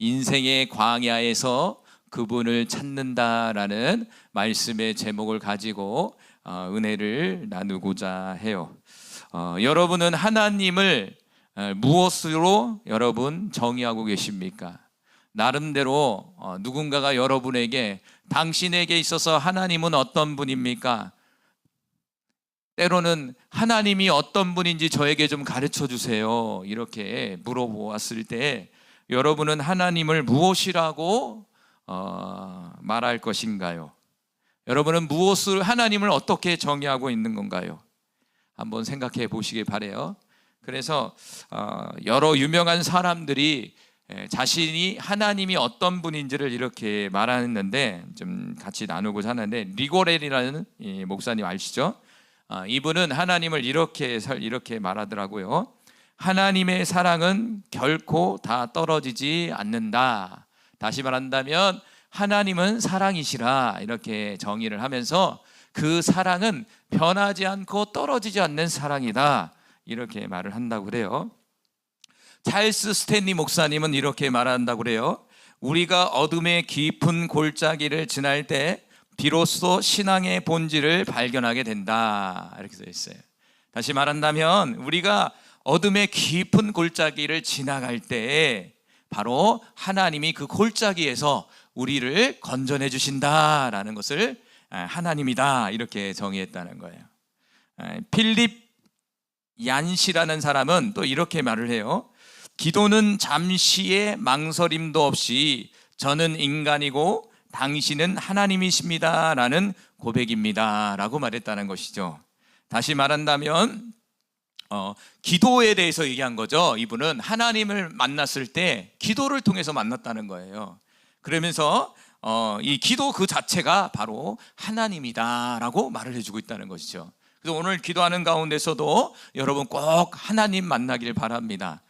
인생의 광야에서 그분을 찾는다라는 말씀의 제목을 가지고 은혜를 나누고자 해요. 여러분은 하나님을 무엇으로 여러분 정의하고 계십니까? 나름대로 누군가가 여러분에게 당신에게 있어서 하나님은 어떤 분입니까? 때로는 하나님이 어떤 분인지 저에게 좀 가르쳐 주세요, 이렇게 물어보았을 때 여러분은 하나님을 무엇이라고 말할 것인가요? 여러분은 하나님을 어떻게 정의하고 있는 건가요? 한번 생각해 보시길 바라요. 그래서 여러 유명한 사람들이 자신이 하나님이 어떤 분인지를 이렇게 말하는데 좀 같이 나누고자 하는데, 리고렐이라는 목사님 아시죠? 이분은 하나님을 이렇게 말하더라고요. 하나님의 사랑은 결코 다 떨어지지 않는다. 다시 말한다면 하나님은 사랑이시라, 이렇게 정의를 하면서 그 사랑은 변하지 않고 떨어지지 않는 사랑이다, 이렇게 말을 한다고 그래요. 찰스 스탠리 목사님은 이렇게 말한다고 그래요. 우리가 어둠의 깊은 골짜기를 지날 때 비로소 신앙의 본질을 발견하게 된다, 이렇게 써 있어요. 다시 말한다면 우리가 어둠의 깊은 골짜기를 지나갈 때 바로 하나님이 그 골짜기에서 우리를 건져내 주신다라는 것을 하나님이다, 이렇게 정의했다는 거예요. 필립 얀시라는 사람은 또 이렇게 말을 해요. 기도는 잠시의 망설임도 없이 저는 인간이고 당신은 하나님이십니다 라는 고백입니다 라고 말했다는 것이죠. 다시 말한다면 기도에 대해서 얘기한 거죠. 이분은 하나님을 만났을 때 기도를 통해서 만났다는 거예요. 그러면서 이 기도 그 자체가 바로 하나님이다 라고 말을 해주고 있다는 것이죠. 그래서 오늘 기도하는 가운데서도 여러분 꼭 하나님 만나길 바랍니다.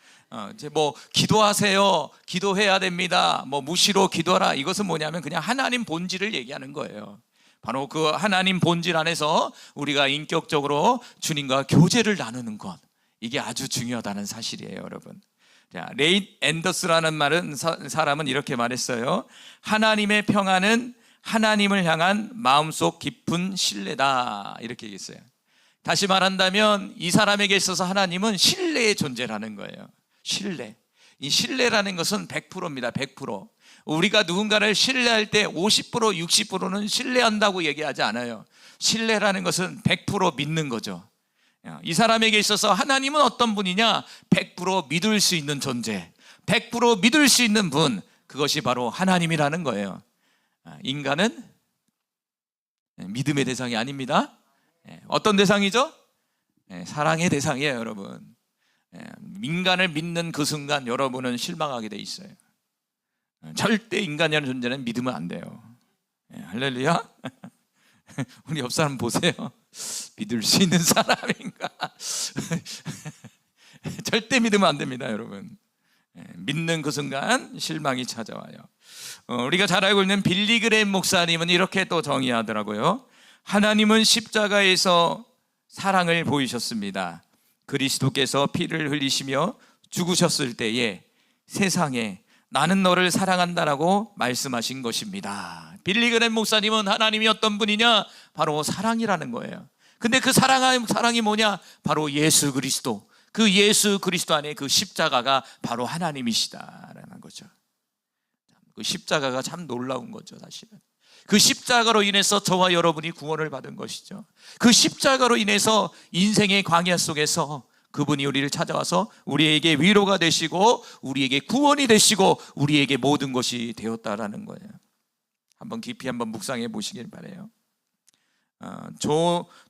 이제 기도하세요, 기도해야 됩니다, 무시로 기도하라, 이것은 뭐냐면 그냥 하나님 본질을 얘기하는 거예요. 바로 그 하나님 본질 안에서 우리가 인격적으로 주님과 교제를 나누는 것, 이게 아주 중요하다는 사실이에요, 여러분. 자, 레이 앤더스라는 사람은 이렇게 말했어요. 하나님의 평안은 하나님을 향한 마음속 깊은 신뢰다, 이렇게 얘기했어요. 다시 말한다면 이 사람에게 있어서 하나님은 신뢰의 존재라는 거예요. 신뢰. 이 신뢰라는 것은 100%입니다. 100%. 우리가 누군가를 신뢰할 때 50%, 60%는 신뢰한다고 얘기하지 않아요. 신뢰라는 것은 100% 믿는 거죠. 이 사람에게 있어서 하나님은 어떤 분이냐? 100% 믿을 수 있는 존재, 100% 믿을 수 있는 분, 그것이 바로 하나님이라는 거예요. 인간은 믿음의 대상이 아닙니다. 어떤 대상이죠? 사랑의 대상이에요, 여러분. 인간을 믿는 그 순간 여러분은 실망하게 돼 있어요. 절대 인간이라는 존재는 믿으면 안 돼요. 할렐루야. 우리 옆 사람 보세요. 믿을 수 있는 사람인가? 절대 믿으면 안 됩니다, 여러분. 믿는 그 순간 실망이 찾아와요. 우리가 잘 알고 있는 빌리 그레임 목사님은 이렇게 또 정의하더라고요. 하나님은 십자가에서 사랑을 보이셨습니다. 그리스도께서 피를 흘리시며 죽으셨을 때에 세상에 나는 너를 사랑한다라고 말씀하신 것입니다. 빌리 그레임 목사님은 하나님이 어떤 분이냐? 바로 사랑이라는 거예요. 근데 그 사랑이 뭐냐? 바로 예수 그리스도. 그 예수 그리스도 안에 그 십자가가 바로 하나님이시다라는 거죠. 그 십자가가 참 놀라운 거죠, 사실은. 그 십자가로 인해서 저와 여러분이 구원을 받은 것이죠. 그 십자가로 인해서 인생의 광야 속에서 그분이 우리를 찾아와서 우리에게 위로가 되시고 우리에게 구원이 되시고 우리에게 모든 것이 되었다라는 거예요. 한번 깊이 한번 묵상해 보시길 바라요.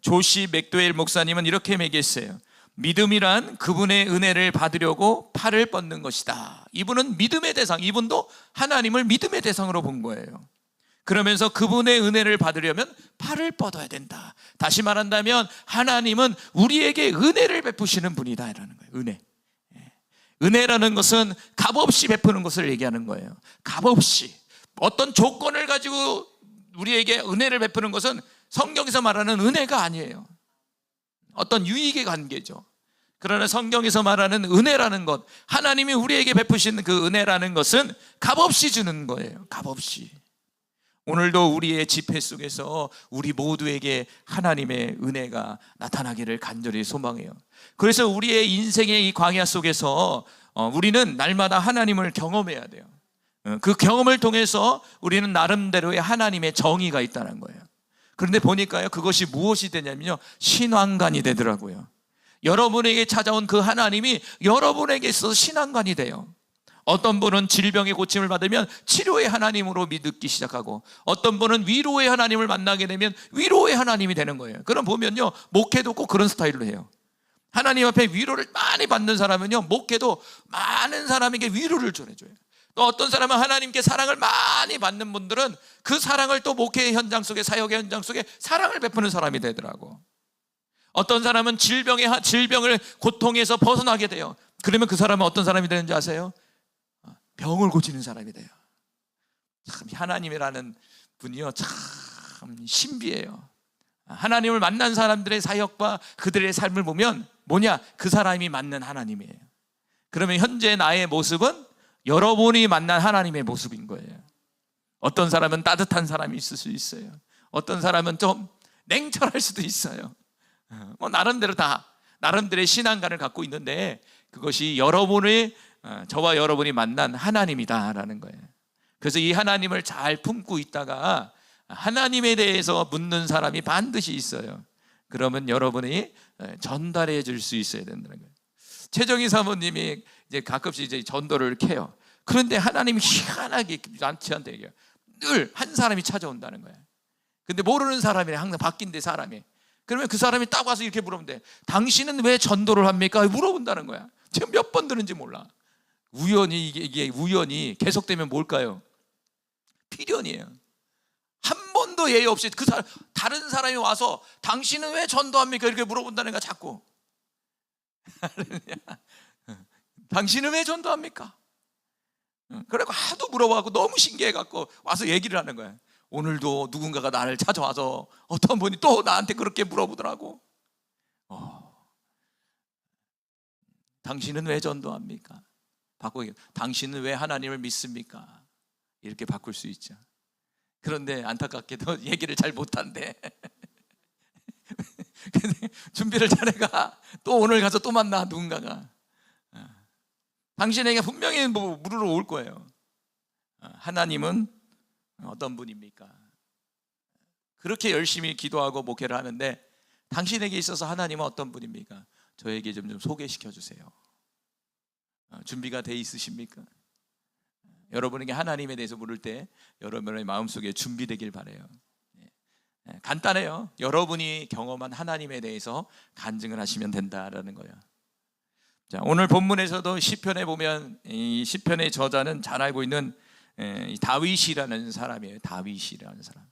조시 맥도웰 목사님은 이렇게 얘기했어요. 믿음이란 그분의 은혜를 받으려고 팔을 뻗는 것이다. 이분은 믿음의 대상, 이분도 하나님을 믿음의 대상으로 본 거예요. 그러면서 그분의 은혜를 받으려면 팔을 뻗어야 된다. 다시 말한다면 하나님은 우리에게 은혜를 베푸시는 분이다라는 거예요. 은혜. 은혜라는 것은 값없이 베푸는 것을 얘기하는 거예요. 값없이. 어떤 조건을 가지고 우리에게 은혜를 베푸는 것은 성경에서 말하는 은혜가 아니에요. 어떤 유익의 관계죠. 그러나 성경에서 말하는 은혜라는 것, 하나님이 우리에게 베푸신 그 은혜라는 것은 값없이 주는 거예요. 값없이. 오늘도 우리의 집회 속에서 우리 모두에게 하나님의 은혜가 나타나기를 간절히 소망해요. 그래서 우리의 인생의 이 광야 속에서 우리는 날마다 하나님을 경험해야 돼요. 그 경험을 통해서 우리는 나름대로의 하나님의 정의가 있다는 거예요. 그런데 보니까요, 그것이 무엇이 되냐면요, 신앙관이 되더라고요. 여러분에게 찾아온 그 하나님이 여러분에게 있어서 신앙관이 돼요. 어떤 분은 질병의 고침을 받으면 치료의 하나님으로 믿기 시작하고, 어떤 분은 위로의 하나님을 만나게 되면 위로의 하나님이 되는 거예요. 그럼 보면요, 목회도 꼭 그런 스타일로 해요. 하나님 앞에 위로를 많이 받는 사람은요, 목회도 많은 사람에게 위로를 전해줘요. 또 어떤 사람은 하나님께 사랑을 많이 받는 분들은 그 사랑을 또 목회의 현장 속에, 사역의 현장 속에 사랑을 베푸는 사람이 되더라고. 어떤 사람은 질병을 고통에서 벗어나게 돼요. 그러면 그 사람은 어떤 사람이 되는지 아세요? 병을 고치는 사람이 돼요. 참 하나님이라는 분이요, 참 신비해요. 하나님을 만난 사람들의 사역과 그들의 삶을 보면 뭐냐? 그 사람이 맞는 하나님이에요. 그러면 현재 나의 모습은 여러분이 만난 하나님의 모습인 거예요. 어떤 사람은 따뜻한 사람이 있을 수 있어요. 어떤 사람은 좀 냉철할 수도 있어요. 나름대로 다 나름대로의 신앙관을 갖고 있는데, 그것이 저와 여러분이 만난 하나님이다라는 거예요. 그래서 이 하나님을 잘 품고 있다가 하나님에 대해서 묻는 사람이 반드시 있어요. 그러면 여러분이 전달해 줄 수 있어야 된다는 거예요. 최정희 사모님이 이제 가끔씩 이제 전도를 캐요. 그런데 하나님이 희한하게 저한테 얘기해요. 늘 한 사람이 찾아온다는 거예요. 근데 모르는 사람이 항상 바뀐대, 사람이. 그러면 그 사람이 딱 와서 이렇게 물으면 돼. 당신은 왜 전도를 합니까? 물어본다는 거야. 지금 몇 번 들은지 몰라. 이게 우연히 계속되면 뭘까요? 필연이에요. 한 번도 예의 없이 다른 사람이 와서 당신은 왜 전도합니까? 이렇게 물어본다는 거야, 자꾸. 당신은 왜 전도합니까? 그래고 하도 물어봐갖고 너무 신기해갖고 와서 얘기를 하는 거야. 오늘도 누군가가 나를 찾아와서 어떤 분이 또 나한테 그렇게 물어보더라고. 당신은 왜 전도합니까? 바꾸기, 당신은 왜 하나님을 믿습니까? 이렇게 바꿀 수 있죠. 그런데 안타깝게도 얘기를 잘 못한대. 준비를 잘해가 또 오늘 가서 또 만나, 누군가가. 당신에게 분명히 물으러 올 거예요. 하나님은 어떤 분입니까? 그렇게 열심히 기도하고 목회를 하는데 당신에게 있어서 하나님은 어떤 분입니까? 저에게 좀 소개시켜 주세요. 준비가 돼 있으십니까? 여러분에게 하나님에 대해서 물을 때 여러분의 마음속에 준비되길 바라요. 간단해요. 여러분이 경험한 하나님에 대해서 간증을 하시면 된다라는 거예요. 자, 오늘 본문에서도 시편에 보면 이 시편의 저자는 잘 알고 있는 다윗이라는 사람이에요. 다윗이라는 사람.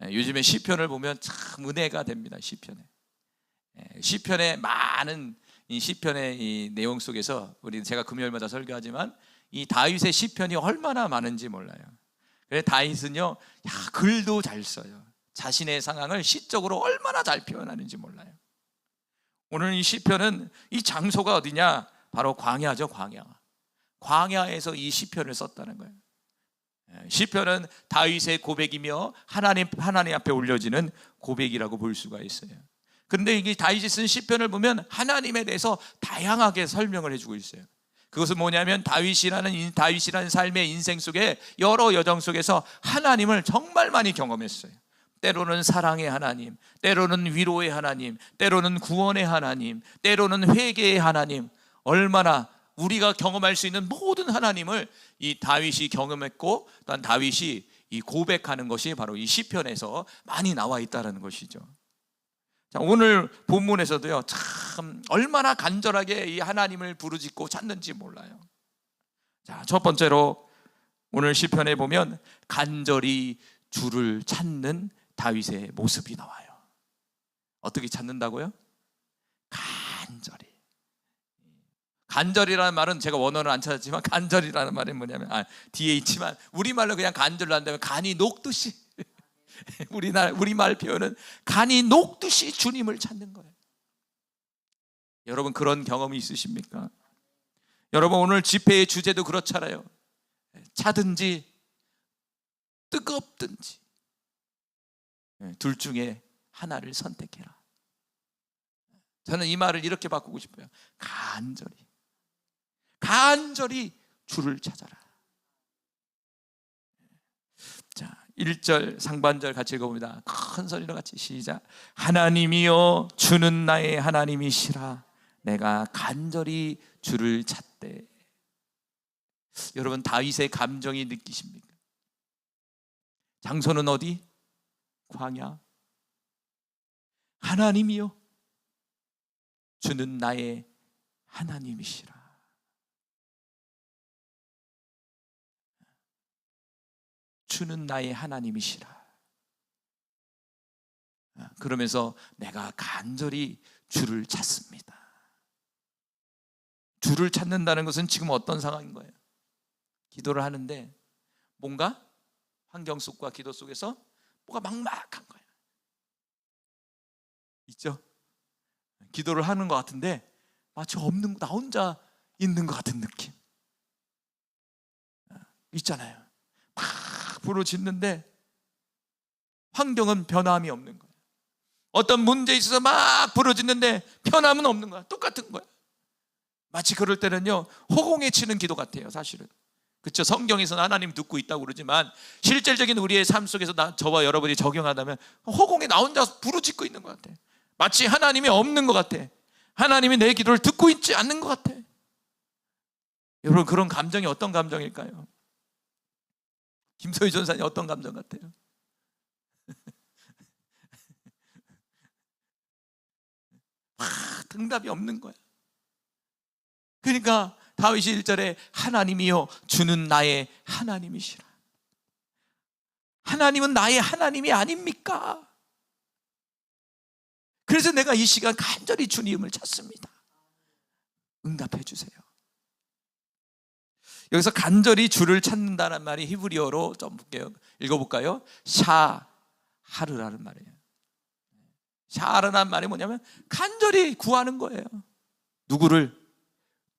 요즘에 시편을 보면 참 은혜가 됩니다. 시편의 많은 이 시편의 이 내용 속에서 제가 금요일마다 설교하지만 이 다윗의 시편이 얼마나 많은지 몰라요. 그래서 다윗은요, 글도 잘 써요. 자신의 상황을 시적으로 얼마나 잘 표현하는지 몰라요. 오늘 이 시편은 이 장소가 어디냐? 바로 광야죠, 광야. 광야에서 이 시편을 썼다는 거예요. 시편은 다윗의 고백이며 하나님 앞에 올려지는 고백이라고 볼 수가 있어요. 그런데 이게 다윗이 쓴 시편을 보면 하나님에 대해서 다양하게 설명을 해주고 있어요. 그것은 뭐냐면 다윗이라는 삶의 인생 속에 여러 여정 속에서 하나님을 정말 많이 경험했어요. 때로는 사랑의 하나님, 때로는 위로의 하나님, 때로는 구원의 하나님, 때로는 회개의 하나님, 얼마나 우리가 경험할 수 있는 모든 하나님을 이 다윗이 경험했고, 또한 다윗이 이 고백하는 것이 바로 이 시편에서 많이 나와 있다는 것이죠. 자, 오늘 본문에서도요, 참 얼마나 간절하게 이 하나님을 부르짖고 찾는지 몰라요. 자, 첫 번째로 오늘 시편에 보면 간절히 주를 찾는 다윗의 모습이 나와요. 어떻게 찾는다고요? 간절이라는 말은 제가 원어를 안 찾았지만 간절이라는 말은 뭐냐면 뒤에 있지만 우리말로 그냥 간절을 한다면 간이 녹듯이 우리말 표현은 간이 녹듯이 주님을 찾는 거예요. 여러분 그런 경험이 있으십니까? 여러분 오늘 집회의 주제도 그렇잖아요. 차든지 뜨겁든지 둘 중에 하나를 선택해라. 저는 이 말을 이렇게 바꾸고 싶어요. 간절히 주를 찾아라. 자, 1절 상반절 같이 읽어봅니다. 큰 소리로 같이 시작. 하나님이여 주는 나의 하나님이시라. 내가 간절히 주를 찾되. 여러분 다윗의 감정이 느끼십니까? 장소는 어디? 광야. 하나님이여 주는 나의 하나님이시라. 주는 나의 하나님이시라. 그러면서 내가 간절히 주를 찾습니다. 주를 찾는다는 것은 지금 어떤 상황인 거예요? 기도를 하는데 뭔가 환경 속과 기도 속에서 뭐가 막막한 거예요. 있죠? 기도를 하는 것 같은데 마치 없는, 나 혼자 있는 것 같은 느낌 있잖아요. 막 부르짖는데 환경은 변함이 없는 거예요. 어떤 문제에 있어서 막 부르짖는데 변함은 없는 거야. 똑같은 거야. 마치 그럴 때는요 허공에 치는 기도 같아요. 사실은 그렇죠. 성경에서는 하나님 듣고 있다고 그러지만 실질적인 우리의 삶 속에서 저와 여러분이 적용하다면 허공에 나 혼자 부르짖고 있는 것 같아. 마치 하나님이 없는 것 같아. 하나님이 내 기도를 듣고 있지 않는 것 같아. 여러분 그런 감정이 어떤 감정일까요? 김소희 전사님 어떤 감정 같아요? 응답이 없는 거야. 그러니까 다윗이 1절에 하나님이여 주는 나의 하나님이시라. 하나님은 나의 하나님이 아닙니까? 그래서 내가 이 시간 간절히 주님을 찾습니다. 응답해 주세요. 여기서 간절히 주를 찾는다는 말이 히브리어로 좀 볼게요. 읽어볼까요? 샤하르라는 말이에요. 샤하르라는 말이 뭐냐면 간절히 구하는 거예요. 누구를?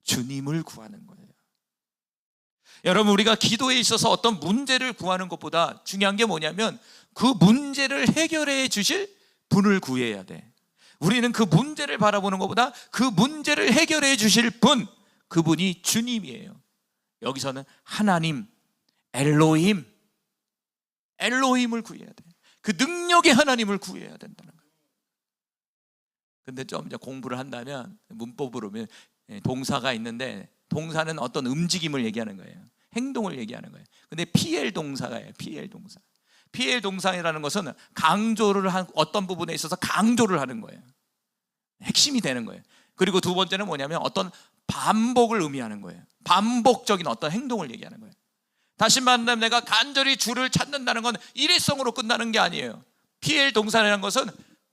주님을 구하는 거예요. 여러분 우리가 기도에 있어서 어떤 문제를 구하는 것보다 중요한 게 뭐냐면 그 문제를 해결해 주실 분을 구해야 돼. 우리는 그 문제를 바라보는 것보다 그 문제를 해결해 주실 분, 그분이 주님이에요. 여기서는 하나님, 엘로힘을 구해야 돼. 그 능력의 하나님을 구해야 된다는 거예요. 근데 좀 이제 공부를 한다면 문법으로 보면 동사가 있는데 동사는 어떤 움직임을 얘기하는 거예요. 행동을 얘기하는 거예요. 근데 PL 동사가예요. PL 동사. PL 동사라는 것은 강조를 한 어떤 부분에 있어서 강조를 하는 거예요. 핵심이 되는 거예요. 그리고 두 번째는 뭐냐면 어떤 반복을 의미하는 거예요. 반복적인 어떤 행동을 얘기하는 거예요. 다시 말하면 내가 간절히 주를 찾는다는 건 일회성으로 끝나는 게 아니에요. PL 동사라는 것은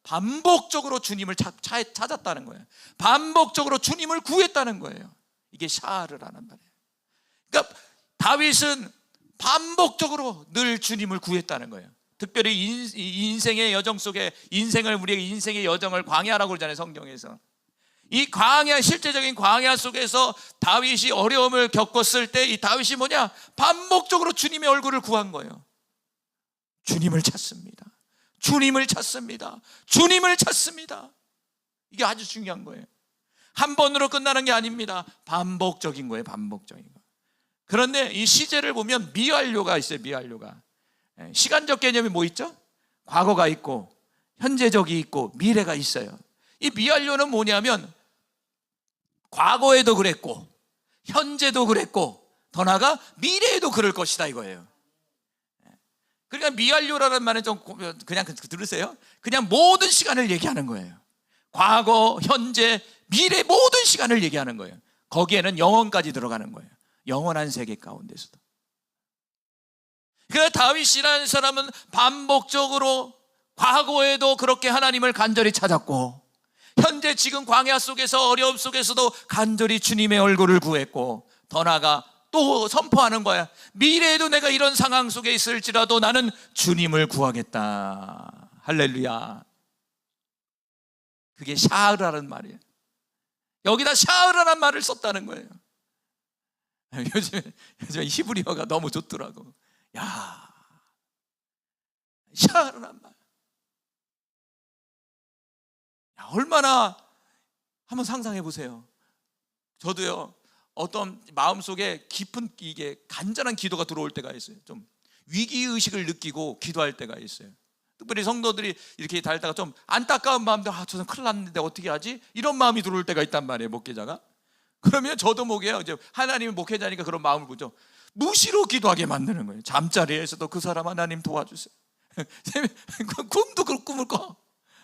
반복적으로 주님을 찾았다는 거예요. 반복적으로 주님을 구했다는 거예요. 이게 샤르라는 말이에요. 그러니까 다윗은 반복적으로 늘 주님을 구했다는 거예요. 특별히 인생의 여정 속에 우리의 인생의 여정을 광야라고 그러잖아요. 성경에서 이 광야, 실제적인 광야 속에서 다윗이 어려움을 겪었을 때 이 다윗이 뭐냐? 반복적으로 주님의 얼굴을 구한 거예요. 주님을 찾습니다. 주님을 찾습니다. 주님을 찾습니다. 이게 아주 중요한 거예요. 한 번으로 끝나는 게 아닙니다. 반복적인 거예요. 반복적인 거. 그런데 이 시제를 보면 미완료가 있어요. 미완료가. 시간적 개념이 뭐 있죠? 과거가 있고 현재적이 있고 미래가 있어요. 이 미완료는 뭐냐면 과거에도 그랬고 현재도 그랬고 더 나아가 미래에도 그럴 것이다 이거예요. 그러니까 미완료라는 말은 좀 그냥 들으세요. 그냥 모든 시간을 얘기하는 거예요. 과거, 현재, 미래 모든 시간을 얘기하는 거예요. 거기에는 영원까지 들어가는 거예요. 영원한 세계 가운데서도. 그러니까 다윗이라는 사람은 반복적으로 과거에도 그렇게 하나님을 간절히 찾았고 현재 지금 광야 속에서 어려움 속에서도 간절히 주님의 얼굴을 구했고 더 나아가 또 선포하는 거야. 미래에도 내가 이런 상황 속에 있을지라도 나는 주님을 구하겠다. 할렐루야. 그게 샤르라는 말이에요. 여기다 샤르라는 말을 썼다는 거예요. 요즘에 히브리어가 너무 좋더라고. 야, 샤르라는 말. 야, 얼마나, 한번 상상해 보세요. 저도요, 어떤 마음속에 깊은 이게 간절한 기도가 들어올 때가 있어요. 좀 위기의식을 느끼고 기도할 때가 있어요. 특별히 성도들이 이렇게 달다가 좀 안타까운 마음도, 저는 큰일 났는데 어떻게 하지? 이런 마음이 들어올 때가 있단 말이에요, 목회자가. 그러면 저도 목회요, 이제 하나님이 목회자니까 그런 마음을 보죠. 무시로 기도하게 만드는 거예요. 잠자리에서도 그 사람 하나님 도와주세요. 꿈도 그 꿈을 꿔.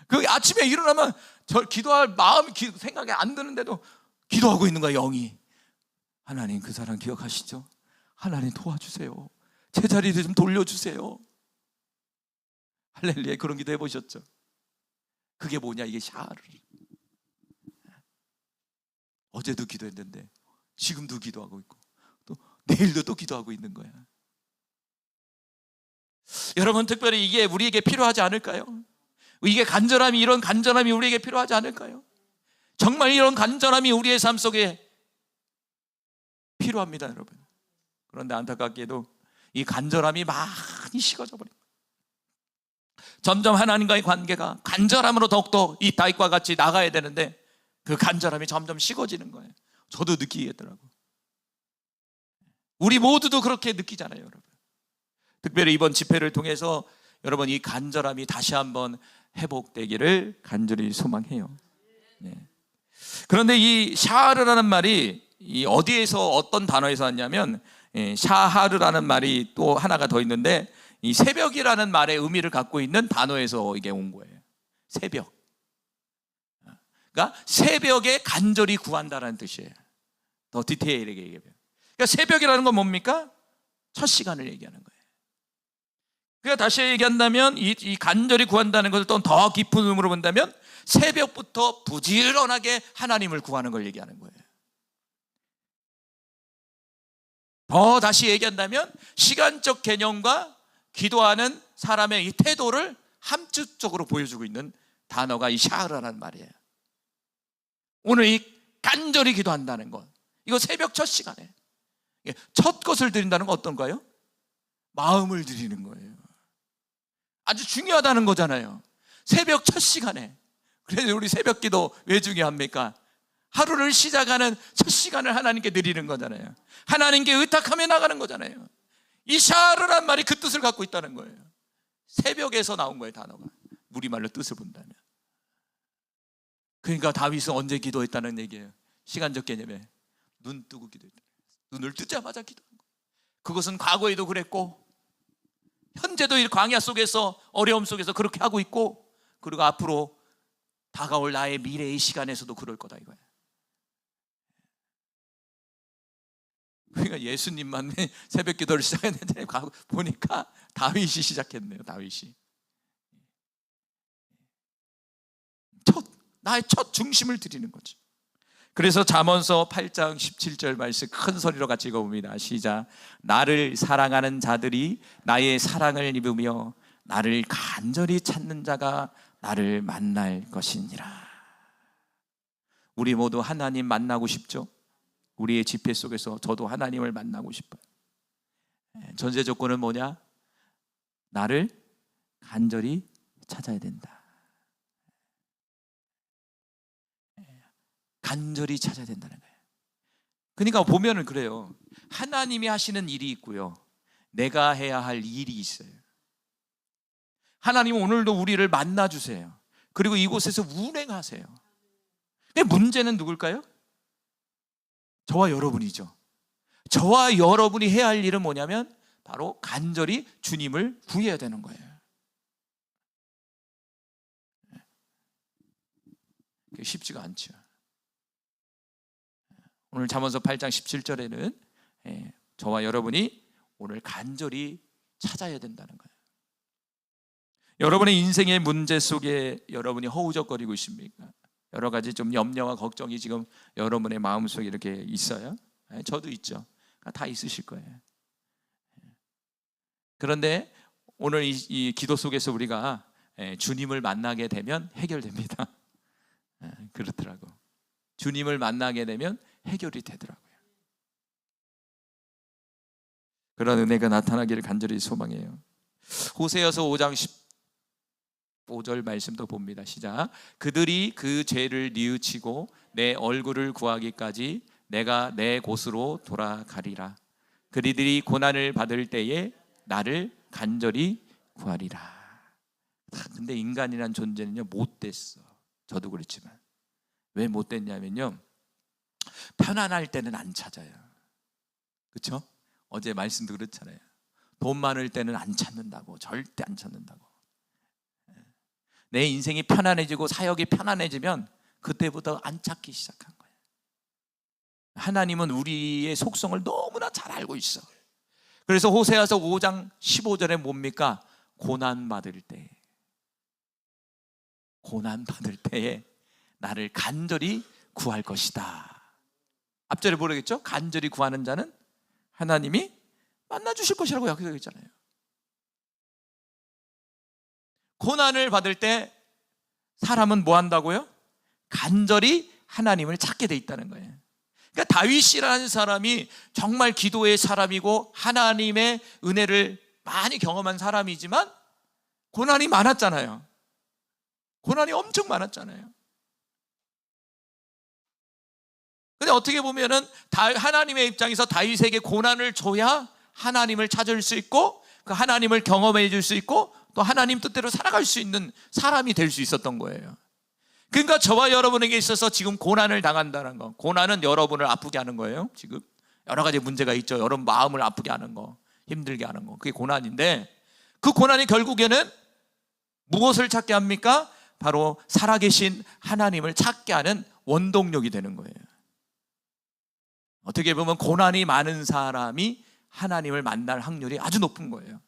그 아침에 일어나면 저 기도할 마음이 생각이 안 드는데도 기도하고 있는 거야, 영이. 하나님 그 사람 기억하시죠? 하나님 도와주세요. 제자리를 좀 돌려주세요. 할렐루야. 그런 기도 해보셨죠? 그게 뭐냐, 이게 샤르. 어제도 기도했는데 지금도 기도하고 있고 또 내일도 또 기도하고 있는 거야. 여러분, 특별히 이게 우리에게 필요하지 않을까요? 이게 간절함이, 이런 간절함이 우리에게 필요하지 않을까요? 정말 이런 간절함이 우리의 삶 속에 필요합니다, 여러분. 그런데 안타깝게도 이 간절함이 많이 식어져 버립니다. 점점 하나님과의 관계가 간절함으로 더욱더 이 다윗과 같이 나가야 되는데 그 간절함이 점점 식어지는 거예요. 저도 느끼겠더라고. 우리 모두도 그렇게 느끼잖아요, 여러분. 특별히 이번 집회를 통해서 여러분 이 간절함이 다시 한번 회복되기를 간절히 소망해요. 네. 그런데 이 샤르라는 말이 이 어디에서, 어떤 단어에서 왔냐면, 샤하르라는 말이 또 하나가 더 있는데, 이 새벽이라는 말의 의미를 갖고 있는 단어에서 이게 온 거예요. 새벽. 그러니까 새벽에 간절히 구한다라는 뜻이에요. 더 디테일하게 얘기하면. 그러니까 새벽이라는 건 뭡니까? 첫 시간을 얘기하는 거예요. 그러니까 다시 얘기한다면 이 간절히 구한다는 것을 또 더 깊은 의미로 본다면 새벽부터 부지런하게 하나님을 구하는 걸 얘기하는 거예요. 더 다시 얘기한다면 시간적 개념과 기도하는 사람의 이 태도를 함축적으로 보여주고 있는 단어가 이 샤르라는 말이에요. 오늘 이 간절히 기도한다는 것, 이거 새벽 첫 시간에 첫 것을 드린다는 건 어떤가요? 마음을 드리는 거예요. 아주 중요하다는 거잖아요. 새벽 첫 시간에. 그래서 우리 새벽 기도 왜 중요합니까? 하루를 시작하는 첫 시간을 하나님께 드리는 거잖아요. 하나님께 의탁하며 나가는 거잖아요. 이 샤르란 말이 그 뜻을 갖고 있다는 거예요. 새벽에서 나온 거예요, 단어가. 우리말로 뜻을 본다면. 그러니까 다윗은 언제 기도했다는 얘기예요? 시간적 개념에 눈 뜨고 기도했다. 눈을 뜨자마자 기도한 거예요. 그것은 과거에도 그랬고 현재도 이 광야 속에서, 어려움 속에서 그렇게 하고 있고, 그리고 앞으로 다가올 나의 미래의 시간에서도 그럴 거다 이거예요. 그러니까 예수님만 새벽 기도를 시작했는데 보니까 다윗이 시작했네요. 다윗이 나의 첫 중심을 드리는 거죠. 그래서 잠언서 8장 17절 말씀 큰 소리로 같이 읽어봅니다. 시작. 나를 사랑하는 자들이 나의 사랑을 입으며 나를 간절히 찾는 자가 나를 만날 것이니라. 우리 모두 하나님 만나고 싶죠? 우리의 집회 속에서 저도 하나님을 만나고 싶어요. 전제 조건은 뭐냐? 나를 간절히 찾아야 된다. 간절히 찾아야 된다는 거예요. 그러니까 보면은 그래요. 하나님이 하시는 일이 있고요, 내가 해야 할 일이 있어요. 하나님은 오늘도 우리를 만나주세요. 그리고 이곳에서 운행하세요. 근데 문제는 누굴까요? 저와 여러분이죠. 저와 여러분이 해야 할 일은 뭐냐면 바로 간절히 주님을 구해야 되는 거예요. 그게 쉽지가 않죠. 오늘 잠언서 8장 17절에는 저와 여러분이 오늘 간절히 찾아야 된다는 거예요. 여러분의 인생의 문제 속에 여러분이 허우적거리고 있습니까? 여러 가지 좀 염려와 걱정이 지금 여러분의 마음속에 이렇게 있어요? 저도 있죠. 다 있으실 거예요. 그런데 오늘 이 기도 속에서 우리가 주님을 만나게 되면 해결됩니다. 그렇더라고. 주님을 만나게 되면 해결이 되더라고요. 그런 은혜가 나타나기를 간절히 소망해요. 호세아서 5장 15절 말씀도 봅니다. 시작. 그들이 그 죄를 뉘우치고 내 얼굴을 구하기까지 내가 내 곳으로 돌아가리라. 그들이 고난을 받을 때에 나를 간절히 구하리라. 근데 인간이란 존재는요 못됐어. 저도 그렇지만 왜 못됐냐면요, 편안할 때는 안 찾아요. 그렇죠? 어제 말씀도 그렇잖아요. 돈 많을 때는 안 찾는다고. 절대 안 찾는다고. 내 인생이 편안해지고 사역이 편안해지면 그때부터 안 찾기 시작한 거예요. 하나님은 우리의 속성을 너무나 잘 알고 있어. 그래서 호세아서 5장 15절에 뭡니까? 고난받을 때에 나를 간절히 구할 것이다. 앞절에 모르겠죠? 간절히 구하는 자는 하나님이 만나주실 것이라고 약속되어 있잖아요. 고난을 받을 때 사람은 뭐 한다고요? 간절히 하나님을 찾게 돼 있다는 거예요. 그러니까 다윗이라는 사람이 정말 기도의 사람이고 하나님의 은혜를 많이 경험한 사람이지만 고난이 많았잖아요. 고난이 엄청 많았잖아요. 근데 어떻게 보면은 하나님의 입장에서 다윗에게 고난을 줘야 하나님을 찾을 수 있고 그 하나님을 경험해 줄 수 있고 또 하나님 뜻대로 살아갈 수 있는 사람이 될 수 있었던 거예요. 그러니까 저와 여러분에게 있어서 지금 고난을 당한다는 거, 고난은 여러분을 아프게 하는 거예요. 지금 여러 가지 문제가 있죠. 여러분 마음을 아프게 하는 거, 힘들게 하는 거, 그게 고난인데 그 고난이 결국에는 무엇을 찾게 합니까? 바로 살아계신 하나님을 찾게 하는 원동력이 되는 거예요. 어떻게 보면 고난이 많은 사람이 하나님을 만날 확률이 아주 높은 거예요.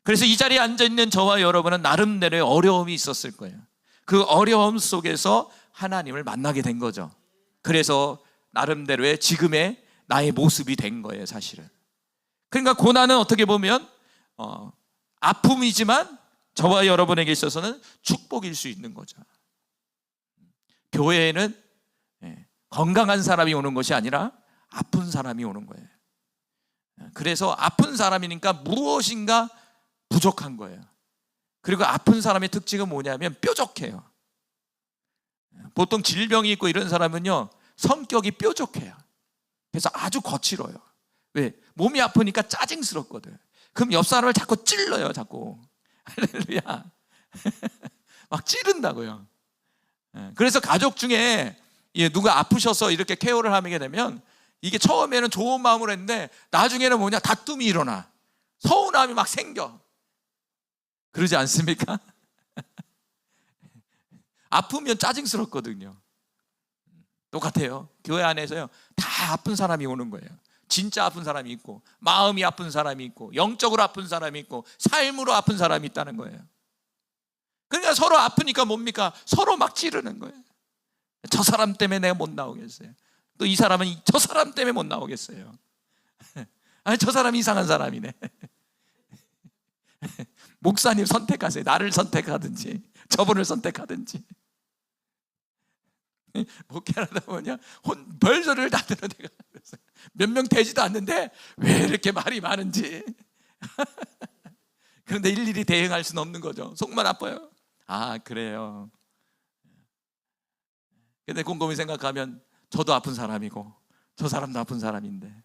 그래서 이 자리에 앉아있는 저와 여러분은 나름대로의 어려움이 있었을 거예요. 그 어려움 속에서 하나님을 만나게 된 거죠. 그래서 나름대로의 지금의 나의 모습이 된 거예요, 사실은. 그러니까 고난은 어떻게 보면 아픔이지만 저와 여러분에게 있어서는 축복일 수 있는 거죠. 교회에는 건강한 사람이 오는 것이 아니라 아픈 사람이 오는 거예요. 그래서 아픈 사람이니까 무엇인가 부족한 거예요. 그리고 아픈 사람의 특징은 뭐냐면 뾰족해요. 보통 질병이 있고 이런 사람은요 성격이 뾰족해요. 그래서 아주 거칠어요. 왜? 몸이 아프니까 짜증스럽거든. 그럼 옆 사람을 자꾸 찔러요. 자꾸. 할렐루야. 막 찌른다고요. 그래서 가족 중에 누가 아프셔서 이렇게 케어를 하게 되면 이게 처음에는 좋은 마음으로 했는데 나중에는 뭐냐, 다툼이 일어나. 서운함이 막 생겨. 그러지 않습니까? 아프면 짜증스럽거든요. 똑같아요. 교회 안에서요 다 아픈 사람이 오는 거예요. 진짜 아픈 사람이 있고 마음이 아픈 사람이 있고 영적으로 아픈 사람이 있고 삶으로 아픈 사람이 있다는 거예요. 그러니까 서로 아프니까 뭡니까? 서로 막 찌르는 거예요. 저 사람 때문에 내가 못 나오겠어요. 또 이 사람은 저 사람 때문에 못 나오겠어요. 아니 저 사람 이상한 사람이네. 목사님 선택하세요. 나를 선택하든지 저분을 선택하든지. 목회하다 보냐 별소리를 다 들어. 내가 몇 명 되지도 않는데 왜 이렇게 말이 많은지. 그런데 일일이 대응할 수는 없는 거죠. 속만 아파요. 아 그래요. 근데 곰곰이 생각하면 저도 아픈 사람이고 저 사람도 아픈 사람인데.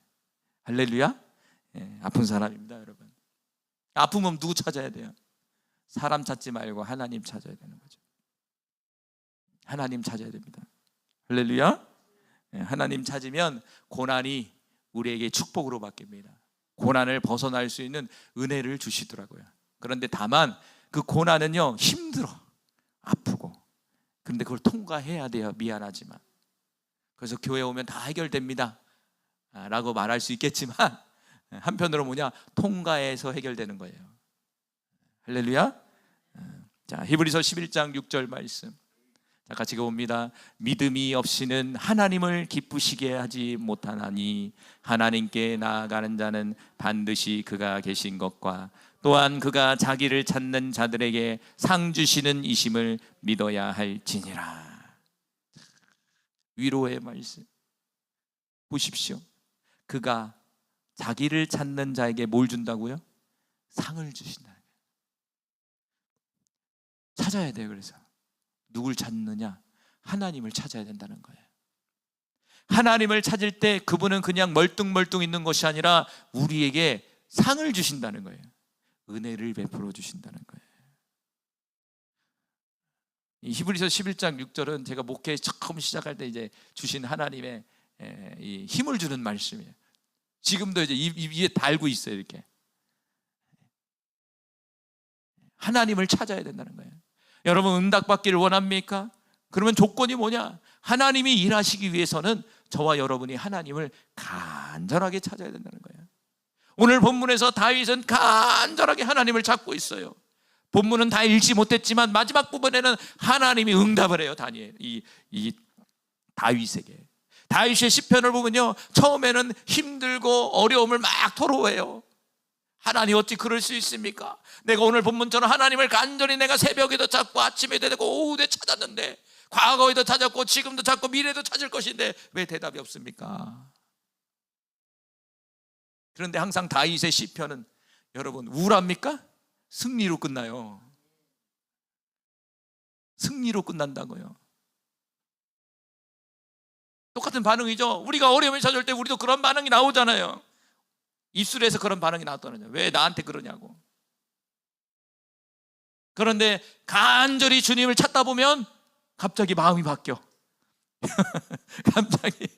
할렐루야. 아픈 사람입니다 여러분. 아프면 누구 찾아야 돼요? 사람 찾지 말고 하나님 찾아야 되는 거죠. 하나님 찾아야 됩니다. 할렐루야. 하나님 찾으면 고난이 우리에게 축복으로 바뀝니다. 고난을 벗어날 수 있는 은혜를 주시더라고요. 그런데 다만 그 고난은요 힘들어, 아프고. 그런데 그걸 통과해야 돼요. 미안하지만. 그래서 교회 오면 다 해결됩니다 라고 말할 수 있겠지만 한편으로 뭐냐, 통과해서 해결되는 거예요. 할렐루야. 자, 히브리서 11장 6절 말씀 자, 같이 봅니다. 믿음이 없이는 하나님을 기쁘시게 하지 못하나니 하나님께 나아가는 자는 반드시 그가 계신 것과 또한 그가 자기를 찾는 자들에게 상 주시는 이심을 믿어야 할지니라. 위로의 말씀. 보십시오. 그가 자기를 찾는 자에게 뭘 준다고요? 상을 주신다. 찾아야 돼요. 그래서 누굴 찾느냐? 하나님을 찾아야 된다는 거예요. 하나님을 찾을 때 그분은 그냥 멀뚱멀뚱 있는 것이 아니라 우리에게 상을 주신다는 거예요. 은혜를 베풀어 주신다는 거예요. 이 히브리서 11장 6절은 제가 목회 처음 시작할 때 이제 주신 하나님의 이 힘을 주는 말씀이에요. 지금도 이제 입에 달고 있어요. 이렇게 하나님을 찾아야 된다는 거예요. 여러분 응답받기를 원합니까? 그러면 조건이 뭐냐? 하나님이 일하시기 위해서는 저와 여러분이 하나님을 간절하게 찾아야 된다는 거예요. 오늘 본문에서 다윗은 간절하게 하나님을 찾고 있어요. 본문은 다 읽지 못했지만 마지막 부분에는 하나님이 응답을 해요. 이 다윗에게. 다윗의 시편을 보면요, 처음에는 힘들고 어려움을 막 토로해요. 하나님 어찌 그럴 수 있습니까? 내가 오늘 본문처럼 하나님을 간절히 내가 새벽에도 찾고 아침에도 찾고 오후에 찾았는데, 과거에도 찾았고 지금도 찾고 미래도 찾을 것인데 왜 대답이 없습니까? 그런데 항상 다윗의 시편은 여러분 우울합니까? 승리로 끝나요. 승리로 끝난다고요. 똑같은 반응이죠. 우리가 어려움을 찾을 때 우리도 그런 반응이 나오잖아요. 입술에서 그런 반응이 나왔다는 거예요. 왜 나한테 그러냐고. 그런데 간절히 주님을 찾다 보면 갑자기 마음이 바뀌어. 갑자기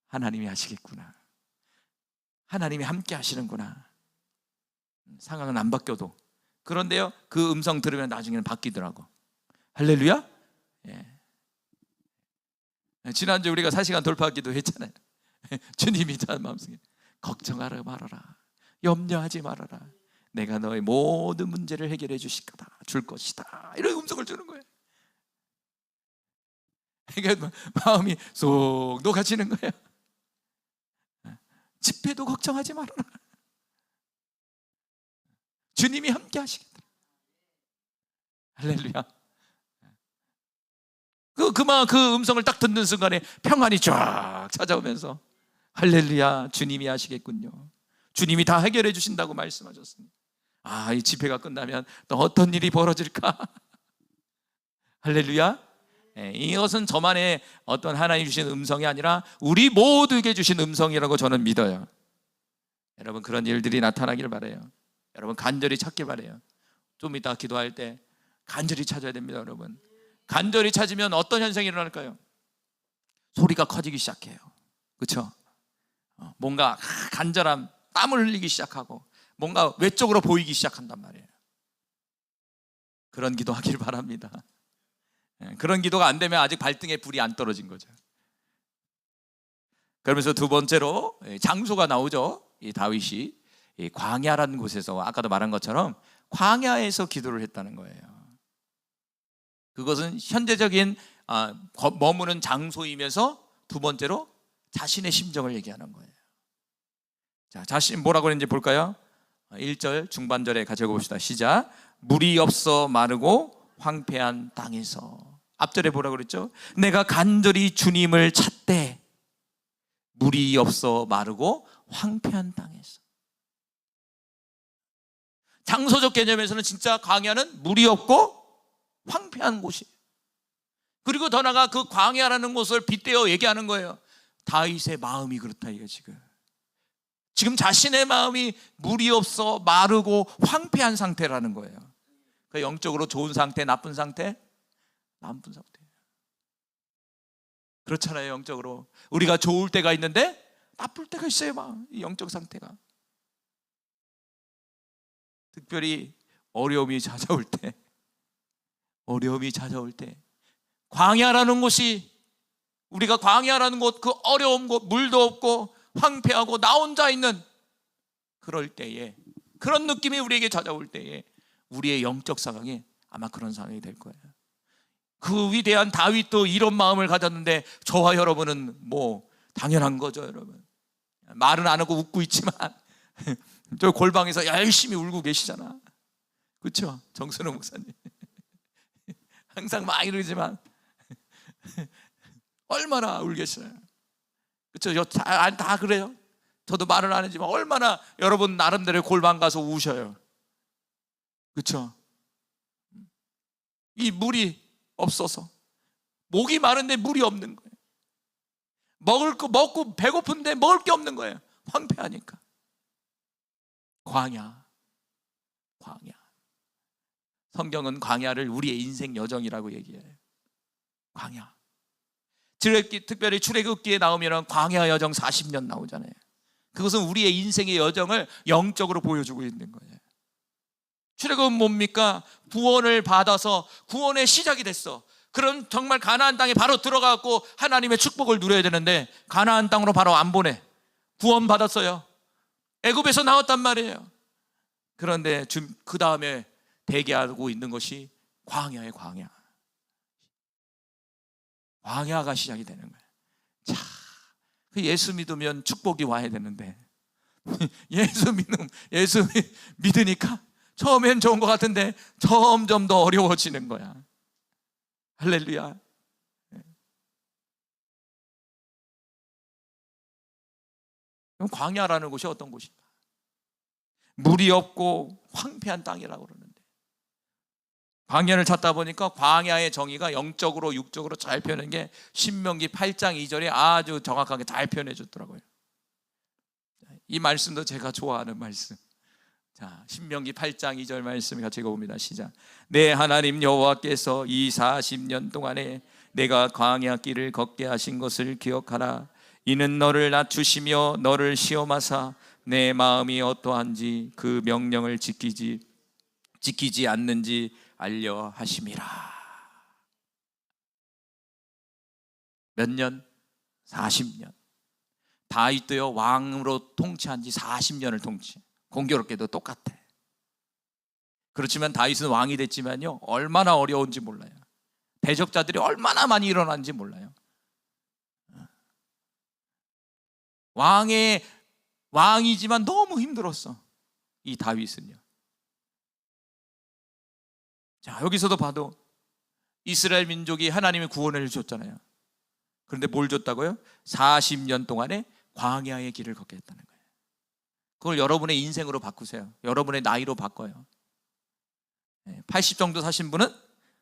하나님이 하시겠구나. 하나님이 함께 하시는구나. 상황은 안 바뀌어도. 그런데요, 그 음성 들으면 나중에는 바뀌더라고. 할렐루야? 예. 지난주에 우리가 4시간 돌파하기도 했잖아요. 주님이 자 마음속에 걱정하라 말아라, 염려하지 말아라, 내가 너의 모든 문제를 해결해 주실 거다, 줄 것이다, 이런 음성을 주는 거예요. 그러니까 마음이 쏙 녹아지는 거예요. 집회도 걱정하지 말아라, 주님이 함께 하시겠다. 할렐루야. 그 음성을 딱 듣는 순간에 평안이 쫙 찾아오면서 할렐루야, 주님이 하시겠군요. 주님이 다 해결해 주신다고 말씀하셨습니다. 아, 이 집회가 끝나면 또 어떤 일이 벌어질까? 할렐루야. 이것은 저만의 어떤 하나님 주신 음성이 아니라 우리 모두에게 주신 음성이라고 저는 믿어요. 여러분, 그런 일들이 나타나길 바라요. 여러분, 간절히 찾길 바라요. 좀 이따 기도할 때 간절히 찾아야 됩니다. 여러분, 간절히 찾으면 어떤 현상이 일어날까요? 소리가 커지기 시작해요. 그렇죠? 뭔가 간절함, 땀을 흘리기 시작하고 뭔가 외적으로 보이기 시작한단 말이에요. 그런 기도하길 바랍니다. 그런 기도가 안 되면 아직 발등에 불이 안 떨어진 거죠. 그러면서 두 번째로 장소가 나오죠. 이 다윗이 이 광야라는 곳에서, 아까도 말한 것처럼 광야에서 기도를 했다는 거예요. 그것은 현재적인 머무는 장소이면서 두 번째로 자신의 심정을 얘기하는 거예요. 자, 자신 뭐라고 했는지 볼까요? 1절 중반절에 같이 읽어봅시다. 시작. 물이 없어 마르고 황폐한 땅에서. 앞절에 뭐라고 그랬죠? 내가 간절히 주님을 찾되 물이 없어 마르고 황폐한 땅에서. 장소적 개념에서는 진짜 광야는 물이 없고 황폐한 곳이에요. 그리고 더 나아가 그 광야라는 곳을 빗대어 얘기하는 거예요. 다윗의 마음이 그렇다 이게 지금 자신의 마음이 물이 없어 마르고 황폐한 상태라는 거예요. 그 영적으로 좋은 상태, 나쁜 상태? 나쁜 상태. 그렇잖아요. 영적으로 우리가 좋을 때가 있는데 나쁠 때가 있어요. 이 영적 상태가. 특별히 어려움이 찾아올 때, 광야라는 곳이, 우리가 광야라는 곳, 그 어려운 곳, 물도 없고 황폐하고 나 혼자 있는 그럴 때에, 그런 느낌이 우리에게 찾아올 때에 우리의 영적 상황이 아마 그런 상황이 될 거예요. 그 위대한 다윗도 이런 마음을 가졌는데 저와 여러분은 뭐 당연한 거죠. 여러분, 말은 안 하고 웃고 있지만 저 골방에서 열심히 울고 계시잖아. 그렇죠? 정순호 목사님 항상 막 이러지만 얼마나 울겠어요. 그렇죠? 다 그래요. 저도 말을 안 하지만 얼마나 여러분 나름대로 골방 가서 우셔요. 그렇죠? 이 물이 없어서, 목이 마른데 물이 없는 거예요. 먹을 거 먹고 배고픈데 먹을 게 없는 거예요. 황폐하니까. 광야. 성경은 광야를 우리의 인생 여정이라고 얘기해요. 광야. 특별히 출애굽기에 나오면 광야 여정 40년 나오잖아요. 그것은 우리의 인생의 여정을 영적으로 보여주고 있는 거예요. 출애굽은 뭡니까? 구원을 받아서 구원의 시작이 됐어. 그럼 정말 가나안 땅에 바로 들어가고 하나님의 축복을 누려야 되는데 가나안 땅으로 바로 안 보내. 구원 받았어요. 애굽에서 나왔단 말이에요. 그런데 그 다음에 대기하고 있는 것이 광야의 광야. 광야가 시작이 되는 거예요. 자, 예수 믿으면 축복이 와야 되는데 예수 믿으니까 처음엔 좋은 것 같은데 점점 더 어려워지는 거야. 할렐루야. 그럼 광야라는 곳이 어떤 곳인가? 물이 없고 황폐한 땅이라고 그러는데, 광야를 찾다 보니까 광야의 정의가 영적으로 육적으로 잘 표현한 게 신명기 8장 2절에 아주 정확하게 잘 표현해 줬더라고요. 이 말씀도 제가 좋아하는 말씀. 자, 신명기 8장 2절 말씀 같이 읽어봅니다. 시작. 내 하나님 여호와께서 이 40년 동안에 내가 광야 길을 걷게 하신 것을 기억하라. 이는 너를 낮추시며 너를 시험하사 내 마음이 어떠한지 그 명령을 지키지 않는지 알려 하심이라. 몇 년? 40년. 다윗도요, 왕으로 통치한 지 40년을 공교롭게도 똑같아. 그렇지만 다윗은 왕이 됐지만요, 얼마나 어려운지 몰라요. 대적자들이 얼마나 많이 일어난지 몰라요. 왕이지만 너무 힘들었어, 이 다윗은요. 자, 여기서도 봐도 이스라엘 민족이 하나님의 구원을 줬잖아요. 그런데 뭘 줬다고요? 40년 동안에 광야의 길을 걷게 했다는 거예요. 그걸 여러분의 인생으로 바꾸세요. 여러분의 나이로 바꿔요. 80 정도 사신 분은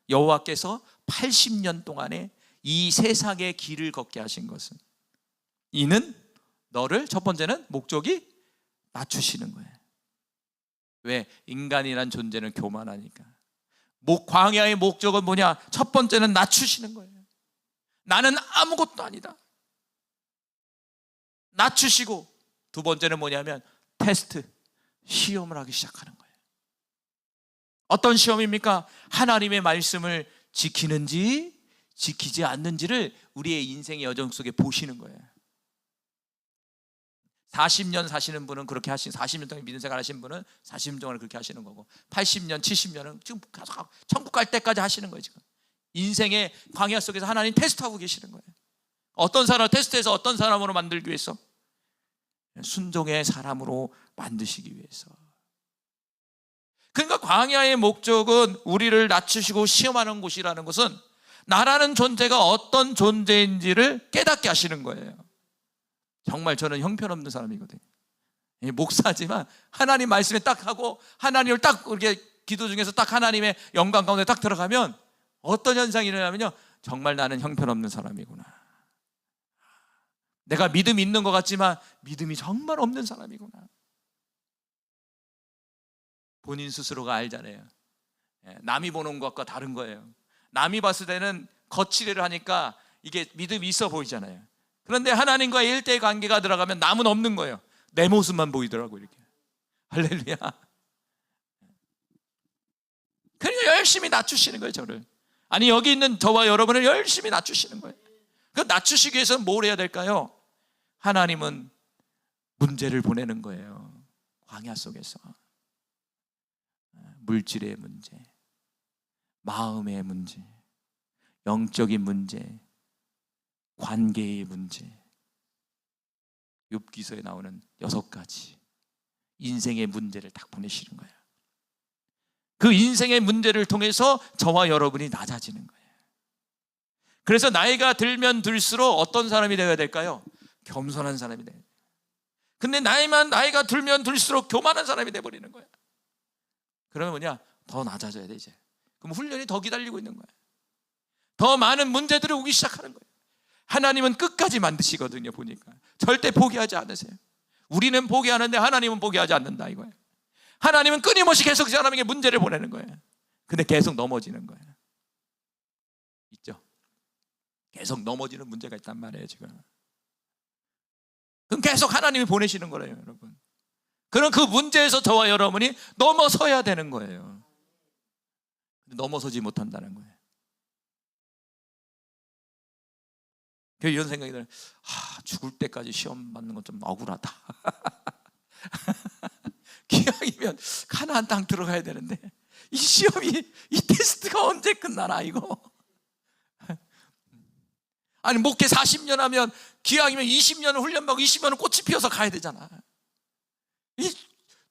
여호와께서 80년 동안에 이 세상의 길을 걷게 하신 것은, 이는 너를, 첫 번째는 목적이 낮추시는 거예요. 왜? 인간이란 존재는 교만하니까. 광야의 목적은 뭐냐? 첫 번째는 낮추시는 거예요. 나는 아무것도 아니다. 낮추시고, 두 번째는 뭐냐면 테스트, 시험을 하기 시작하는 거예요. 어떤 시험입니까? 하나님의 말씀을 지키는지 지키지 않는지를 우리의 인생의 여정 속에 보시는 거예요. 40년 사시는 분은 그렇게 40년 동안 믿음 생활 하신 분은 40년 동안 그렇게 하시는 거고, 80년, 70년은 지금 천국 갈 때까지 하시는 거예요. 지금 인생의 광야 속에서 하나님 테스트하고 계시는 거예요. 어떤 사람을 테스트해서 어떤 사람으로 만들기 위해서? 순종의 사람으로 만드시기 위해서. 그러니까 광야의 목적은 우리를 낮추시고 시험하는 곳이라는 것은 나라는 존재가 어떤 존재인지를 깨닫게 하시는 거예요. 정말 저는 형편없는 사람이거든요. 목사지만 하나님 말씀에 딱 하고 하나님을 딱 이렇게 기도 중에서 딱 하나님의 영광 가운데 딱 들어가면 어떤 현상이 일어나면요, 정말 나는 형편없는 사람이구나. 내가 믿음이 있는 것 같지만 믿음이 정말 없는 사람이구나. 본인 스스로가 알잖아요. 남이 보는 것과 다른 거예요. 남이 봤을 때는 거칠애를 하니까 이게 믿음이 있어 보이잖아요. 그런데 하나님과의 일대의 관계가 들어가면 남은 없는 거예요. 내 모습만 보이더라고, 이렇게. 할렐루야. 그러니까 열심히 낮추시는 거예요, 저를. 아니, 여기 있는 저와 여러분을 열심히 낮추시는 거예요. 그 낮추시기 위해서는 뭘 해야 될까요? 하나님은 문제를 보내는 거예요. 광야 속에서. 물질의 문제, 마음의 문제, 영적인 문제, 관계의 문제, 욥기서에 나오는 6가지 인생의 문제를 딱 보내시는 거예요. 그 인생의 문제를 통해서 저와 여러분이 낮아지는 거예요. 그래서 나이가 들면 들수록 어떤 사람이 되어야 될까요? 겸손한 사람이 돼요. 근데 나이가 들면 들수록 교만한 사람이 돼버리는 거야. 그러면 뭐냐? 더 낮아져야 돼 이제. 그럼 훈련이 더 기다리고 있는 거야. 더 많은 문제들이 오기 시작하는 거예요. 하나님은 끝까지 만드시거든요. 보니까 절대 포기하지 않으세요. 우리는 포기하는데 하나님은 포기하지 않는다 이거예요. 하나님은 끊임없이 계속 사람에게 문제를 보내는 거예요. 근데 계속 넘어지는 거예요. 있죠? 계속 넘어지는 문제가 있단 말이에요 지금. 그럼 계속 하나님이 보내시는 거예요 여러분. 그럼 그 문제에서 저와 여러분이 넘어서야 되는 거예요. 넘어서지 못한다는 거예요. 이런 생각이 들어요. 죽을 때까지 시험 받는 건 좀 억울하다. 기왕이면 가나안 땅 들어가야 되는데 이 시험이, 이 테스트가 언제 끝나나 이거. 아니 목회 40년 하면 기왕이면 20년을 훈련받고 20년은 꽃이 피어서 가야 되잖아. 이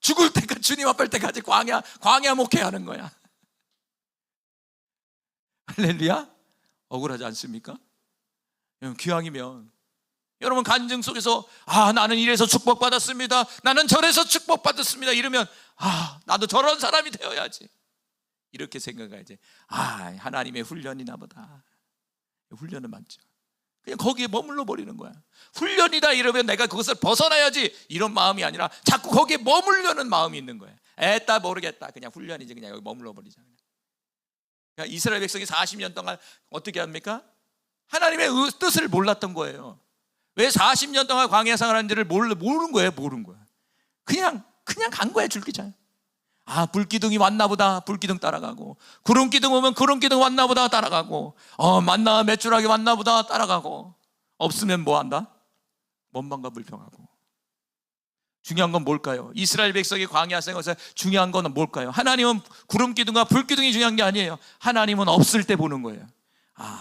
죽을 때까지 주님 앞에 때까지 광야 목회하는 거야. 할렐루야. 억울하지 않습니까? 기왕이면 여러분 간증 속에서 나는 이래서 축복받았습니다, 나는 저래서 축복받았습니다 이러면 나도 저런 사람이 되어야지 이렇게 생각해야지. 하나님의 훈련이나 보다. 훈련은 맞죠. 그냥 거기에 머물러 버리는 거야. 훈련이다 이러면 내가 그것을 벗어나야지 이런 마음이 아니라 자꾸 거기에 머물려는 마음이 있는 거야. 에따 모르겠다, 그냥 훈련이지, 그냥 여기 머물러 버리자. 그러니까 이스라엘 백성이 40년 동안 어떻게 합니까? 하나님의 뜻을 몰랐던 거예요. 왜 40년 동안 광야 생활하는지를 모르는 거예요. 그냥 간 거예요. 줄기차게. 불기둥이 왔나 보다, 불기둥 따라가고, 구름기둥 오면 구름기둥 왔나 보다 따라가고, 만나 메추라기 왔나 보다 따라가고, 없으면 뭐 한다? 원망과 불평하고. 중요한 건 뭘까요? 이스라엘 백성의 광야 생활에서 중요한 건 뭘까요? 하나님은 구름기둥과 불기둥이 중요한 게 아니에요. 하나님은 없을 때 보는 거예요.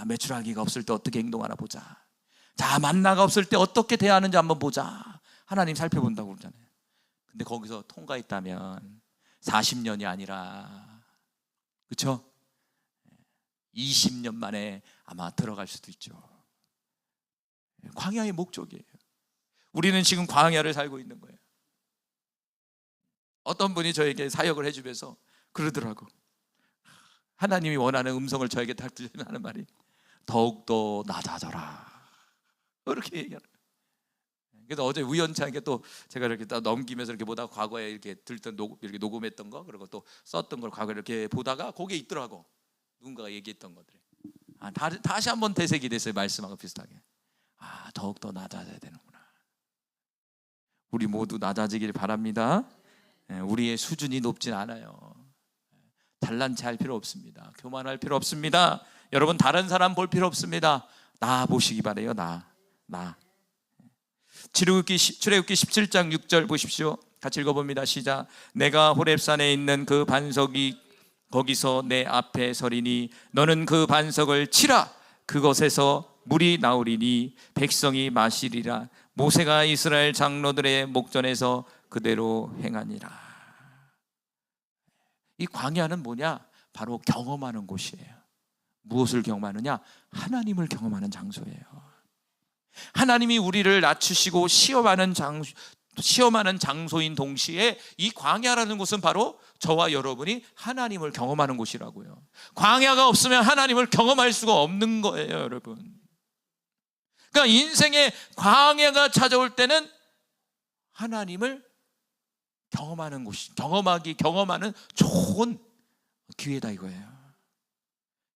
메추라기가 없을 때 어떻게 행동하나 보자. 자, 만나가 없을 때 어떻게 대하는지 한번 보자. 하나님 살펴본다고 그러잖아요. 근데 거기서 통과했다면 40년이 아니라, 그렇죠? 20년 만에 아마 들어갈 수도 있죠. 광야의 목적이에요. 우리는 지금 광야를 살고 있는 거예요. 어떤 분이 저에게 사역을 해주면서 그러더라고. 하나님이 원하는 음성을 저에게 딱 들려는 말이 더욱더 낮아져라, 이렇게 얘기하는 거예요. 그래서 어제 우연찮게 또 제가 이렇게 딱 넘기면서 이렇게 보다가 과거에 이렇게 들던 이렇게 녹음했던 거, 그리고 또 썼던 걸 과거에 이렇게 보다가 거기에 있더라고. 누군가가 얘기했던 것들이. 다시 한번 되새기 됐어요. 말씀하고 비슷하게. 더욱더 낮아져야 되는구나. 우리 모두 낮아지길 바랍니다. 우리의 수준이 높진 않아요. 잘난 체 할 필요 없습니다. 교만할 필요 없습니다. 여러분 다른 사람 볼 필요 없습니다. 나 보시기 바래요. 나. 출애굽기 17장 6절 보십시오. 같이 읽어봅니다. 시작. 내가 호렙산에 있는 그 반석이 거기서 내 앞에 서리니 너는 그 반석을 치라. 그것에서 물이 나오리니 백성이 마시리라. 모세가 이스라엘 장로들의 목전에서 그대로 행하니라. 이 광야는 뭐냐? 바로 경험하는 곳이에요. 무엇을 경험하느냐? 하나님을 경험하는 장소예요. 하나님이 우리를 낮추시고 시험하는 장소인 동시에 이 광야라는 곳은 바로 저와 여러분이 하나님을 경험하는 곳이라고요. 광야가 없으면 하나님을 경험할 수가 없는 거예요, 여러분. 그러니까 인생의 광야가 찾아올 때는 하나님을 경험하는 곳이, 경험하는 좋은 기회다 이거예요.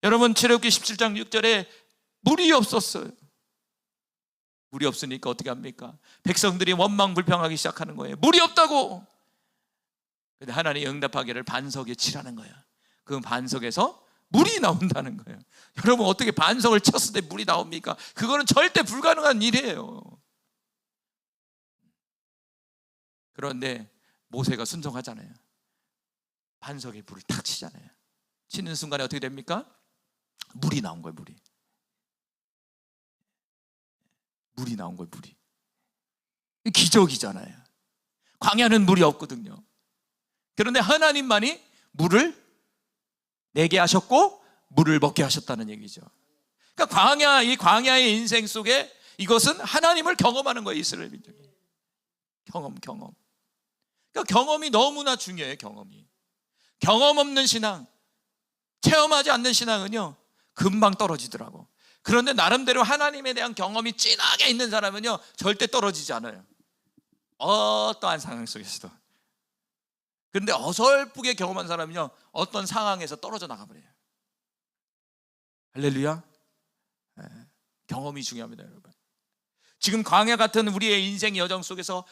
여러분 출애굽기 17장 6절에 물이 없었어요. 물이 없으니까 어떻게 합니까? 백성들이 원망 불평하기 시작하는 거예요. 물이 없다고. 근데 하나님이 응답하기를 반석에 치라는 거예요. 그 반석에서 물이 나온다는 거예요. 여러분 어떻게 반석을 쳤을 때 물이 나옵니까? 그거는 절대 불가능한 일이에요. 그런데 모세가 순종하잖아요. 반석에 불을 탁 치잖아요. 치는 순간에 어떻게 됩니까? 물이 나온 거예요. 물이 나온 거예요. 물이. 기적이잖아요. 광야는 물이 없거든요. 그런데 하나님만이 물을 내게 하셨고 물을 먹게 하셨다는 얘기죠. 그러니까 이 광야의 인생 속에 이것은 하나님을 경험하는 거예요. 이스라엘 민족이. 경험. 그러니까 경험이 너무나 중요해요. 경험 없는 신앙, 체험하지 않는 신앙은요, 금방 떨어지더라고. 그런데 나름대로 하나님에 대한 경험이 진하게 있는 사람은요, 절대 떨어지지 않아요. 어떠한 상황 속에서도. 그런데 어설프게 경험한 사람은요, 어떤 상황에서 떨어져 나가버려요. 할렐루야. 경험이 중요합니다, 여러분. 지금 광야 같은 우리의 인생의 여정 속에서,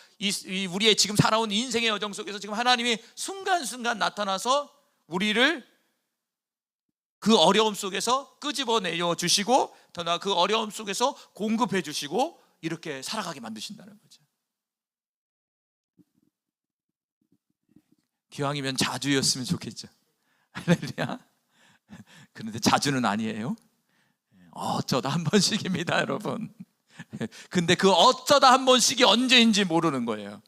우리의 지금 살아온 인생의 여정 속에서 지금 하나님이 순간순간 나타나서 우리를 그 어려움 속에서 끄집어내어 주시고, 더 나아 그 어려움 속에서 공급해 주시고, 이렇게 살아가게 만드신다는 거죠. 기왕이면 자주였으면 좋겠죠. 할렐루야. 그런데 자주는 아니에요. 어쩌다 한 번씩입니다, 여러분. 근데 그 어쩌다 한 번씩이 언제인지 모르는 거예요.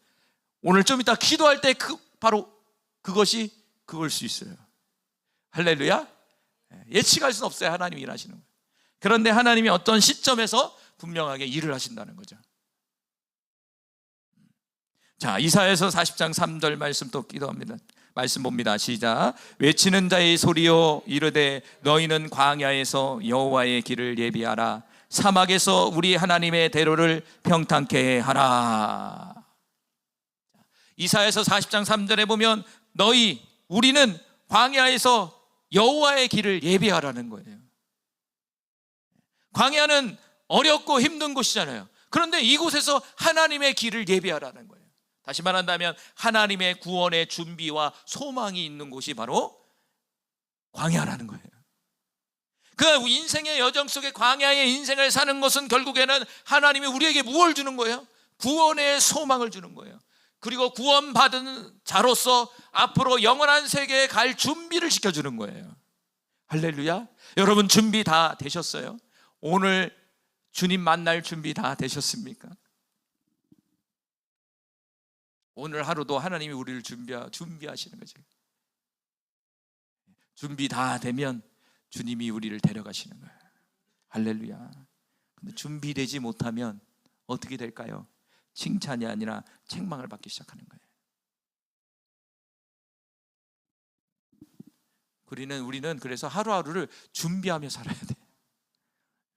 오늘 좀 이따 기도할 때 바로 그것이 그걸 수 있어요. 할렐루야. 예측할 수는 없어요. 하나님이 일하시는 거예요. 그런데 하나님이 어떤 시점에서 분명하게 일을 하신다는 거죠. 자, 이사야서 40장 3절 말씀 또 기도합니다. 말씀 봅니다. 시작. 외치는 자의 소리여 이르되 너희는 광야에서 여호와의 길을 예비하라. 사막에서 우리 하나님의 대로를 평탄케 하라. 이사야서 40장 3절에 보면 우리는 광야에서 여호와의 길을 예비하라는 거예요. 광야는 어렵고 힘든 곳이잖아요. 그런데 이곳에서 하나님의 길을 예비하라는 거예요. 다시 말한다면 하나님의 구원의 준비와 소망이 있는 곳이 바로 광야라는 거예요. 그 인생의 여정 속에 광야의 인생을 사는 것은 결국에는 하나님이 우리에게 무엇을 주는 거예요? 구원의 소망을 주는 거예요. 그리고 구원받은 자로서 앞으로 영원한 세계에 갈 준비를 시켜주는 거예요. 할렐루야. 여러분 준비 다 되셨어요? 오늘 주님 만날 준비 다 되셨습니까? 오늘 하루도 하나님이 우리를 준비하시는 거죠. 준비 다 되면 주님이 우리를 데려가시는 거예요. 할렐루야. 근데 준비되지 못하면 어떻게 될까요? 칭찬이 아니라 책망을 받기 시작하는 거예요. 우리는 그래서 하루하루를 준비하며 살아야 돼요.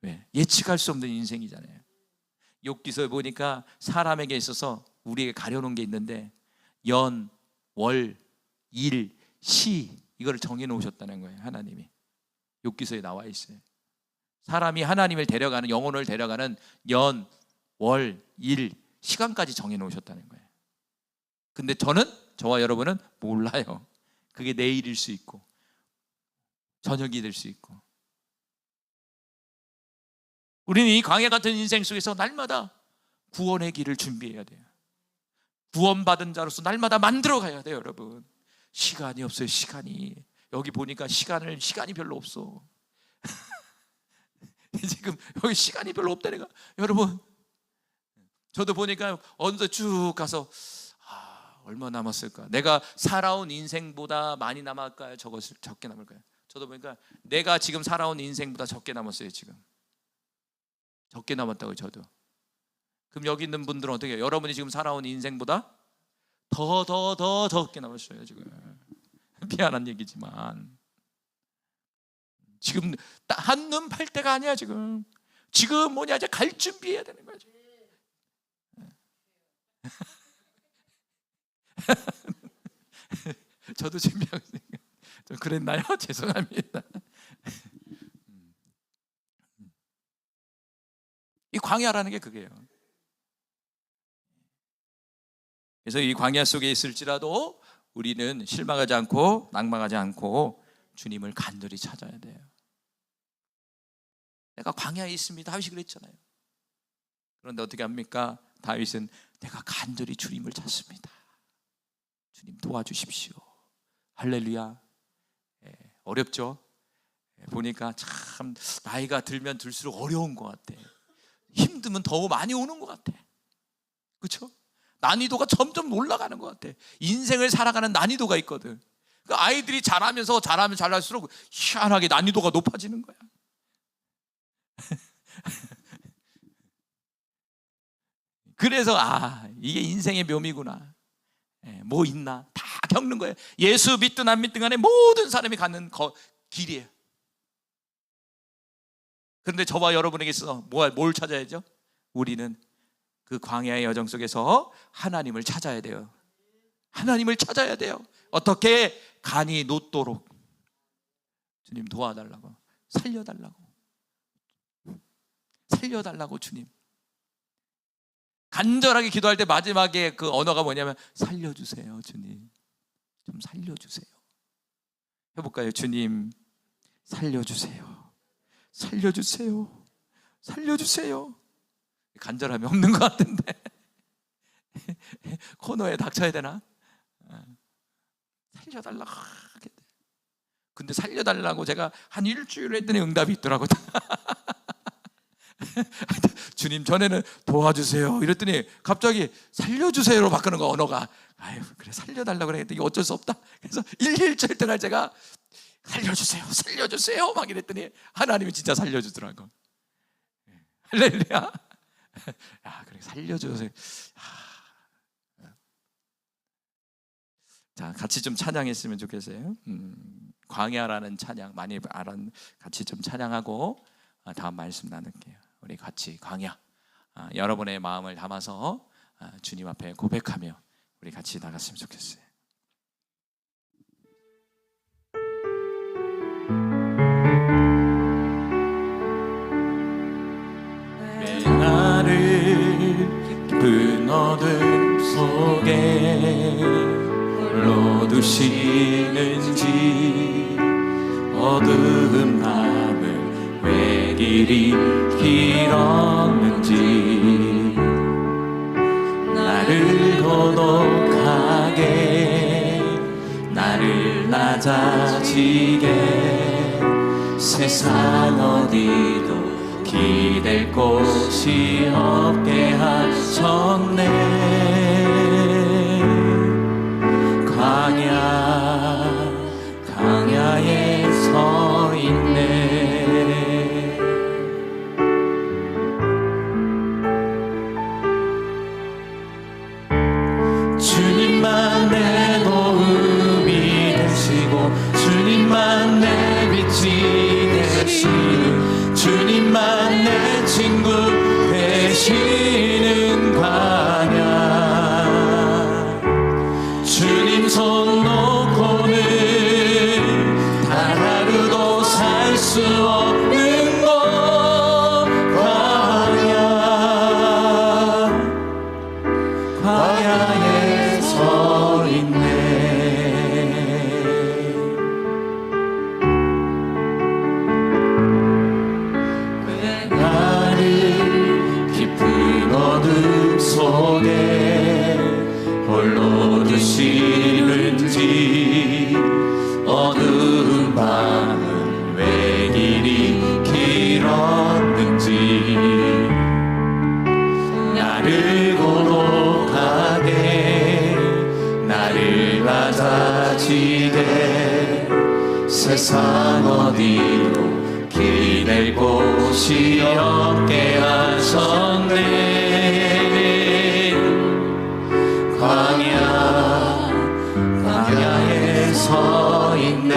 왜? 예측할 수 없는 인생이잖아요. 욥기서에 보니까 사람에게 있어서 우리에게 가려놓은 게 있는데 연, 월, 일, 시 이거를 정해놓으셨다는 거예요. 하나님이 욥기서에 나와 있어요. 사람이 하나님을 데려가는, 영혼을 데려가는 연, 월, 일, 시간까지 정해놓으셨다는 거예요. 근데 저와 여러분은 몰라요. 그게 내일일 수 있고 저녁이 될 수 있고. 우리는 이 광야 같은 인생 속에서 날마다 구원의 길을 준비해야 돼요. 구원받은 자로서 날마다 만들어 가야 돼요, 여러분. 시간이 없어요, 시간이. 여기 보니까 시간이 별로 없어. 지금 여기 시간이 별로 없다니까. 여러분, 저도 보니까 어느새 쭉 가서 얼마 남았을까? 내가 살아온 인생보다 많이 남을까요? 적게 남을까요? 저도 보니까 내가 지금 살아온 인생보다 적게 남았어요. 지금 적게 남았다고요. 저도. 그럼 여기 있는 분들은 어떻게 해요? 여러분이 지금 살아온 인생보다 더 적게 남았어요. 지금 미안한 얘기지만 지금 한눈 팔 때가 아니야. 지금 이제 갈 준비해야 되는 거야. 저도 준비하고 있으니까 좀 그랬나요? 죄송합니다. 이 광야라는 게 그게요. 그래서 이 광야 속에 있을지라도 우리는 실망하지 않고 낭망하지 않고 주님을 간절히 찾아야 돼요. 내가 광야에 있습니다. 다윗이 그랬잖아요. 그런데 어떻게 합니까? 다윗은 내가 간절히 주님을 찾습니다. 주님 도와주십시오. 할렐루야. 어렵죠? 보니까 참 나이가 들면 들수록 어려운 것 같아. 힘들면 더 많이 오는 것 같아. 그렇죠? 난이도가 점점 올라가는 것 같아. 인생을 살아가는 난이도가 있거든. 그러니까 아이들이 자라면 잘날수록 희한하게 난이도가 높아지는 거야. 그래서 이게 인생의 묘미구나. 뭐 있나 다 겪는 거예요. 예수 믿든 안 믿든 간에 모든 사람이 가는 길이에요. 그런데 저와 여러분에게 있어서 뭘 찾아야죠? 우리는 그 광야의 여정 속에서 하나님을 찾아야 돼요. 하나님을 찾아야 돼요. 어떻게? 간이 녹도록. 주님 도와달라고, 살려달라고 주님. 간절하게 기도할 때 마지막에 그 언어가 뭐냐면 살려주세요 주님, 좀 살려주세요. 해볼까요? 주님 살려주세요, 살려주세요. 간절함이 없는 것 같은데 코너에 닥쳐야 되나? 살려달라고. 근데 살려달라고 제가 한 일주일 했더니 응답이 있더라고요. 주님 전에는 도와주세요 이랬더니 갑자기 살려주세요로 바꾸는 거, 언어가. 아유 그래 살려달라고 그랬더니 이게 어쩔 수 없다. 그래서 일주일 동안 제가 살려주세요 막 이랬더니 하나님이 진짜 살려주더라고. 할렐루야. 그래 살려주세요. 자, 같이 좀 찬양했으면 좋겠어요. 광야라는 찬양 많이 같이 좀 찬양하고 다음 말씀 나눌게요. 우리 같이 광야, 여러분의 마음을 담아서 주님 앞에 고백하며 우리 같이 나갔으면 좋겠어요. 나를 깊은 어둠 속에 홀로 두시는지, 어두운 밤을 왜 길이 길었는지, 나를 고독하게 나를 낮아지게 세상 어디도 기댈 곳이 없게 하셨네. 광야에 서 있네. 주님만 내 도움이 되시고 주님만 내 빛이 되시는, 주님만 내 친구 되시는 광야. 주님 손 놓고는 단 하루도 살 수 없는 곳 광야에 서 있네. 왜 나를 깊은 어둠 속에 홀로 두시는지, 어두운 밤은 왜 길이 길었는지, 나를 고독하게 나를 낮아지게 세상 어디로 기댈 곳이 없게 하셨네. 광야에 서 있네.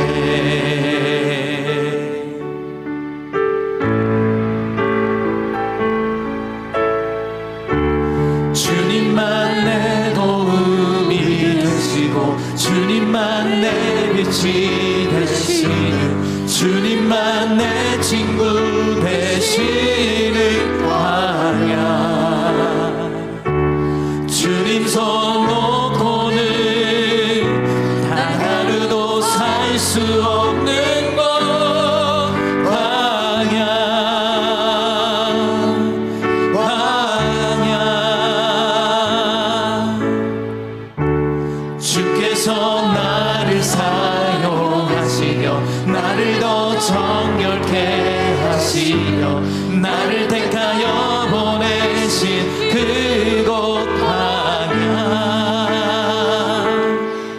주님만 내 도움이 되시고 주님만 내 빛이 되시는, 주님만 내 친구 되시는 광야. 주님 손 놓고는 단 하루도 살 수 없는 곳 광야. 주께서 나를 사용하시며 나를 더 정결케 하시며 나를 택하여 보내신 그곳 광야.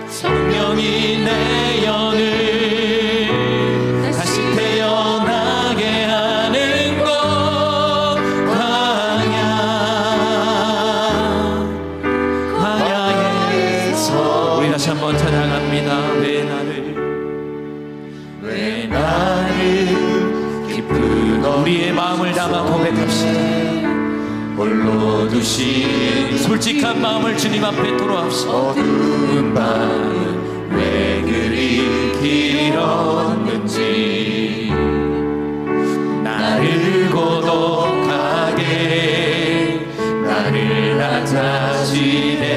성령이 내 영을 다시 태어나게 하는 곳 없습니다. 왜 나를 기쁜 우리의 마음을 담아 고백합시다. 홀로 두신 솔직한 마음을 주님 앞에 토로합시다. 어두운 밤은 왜 그리 길었는지 나를 고독하게 나를 낮아지네.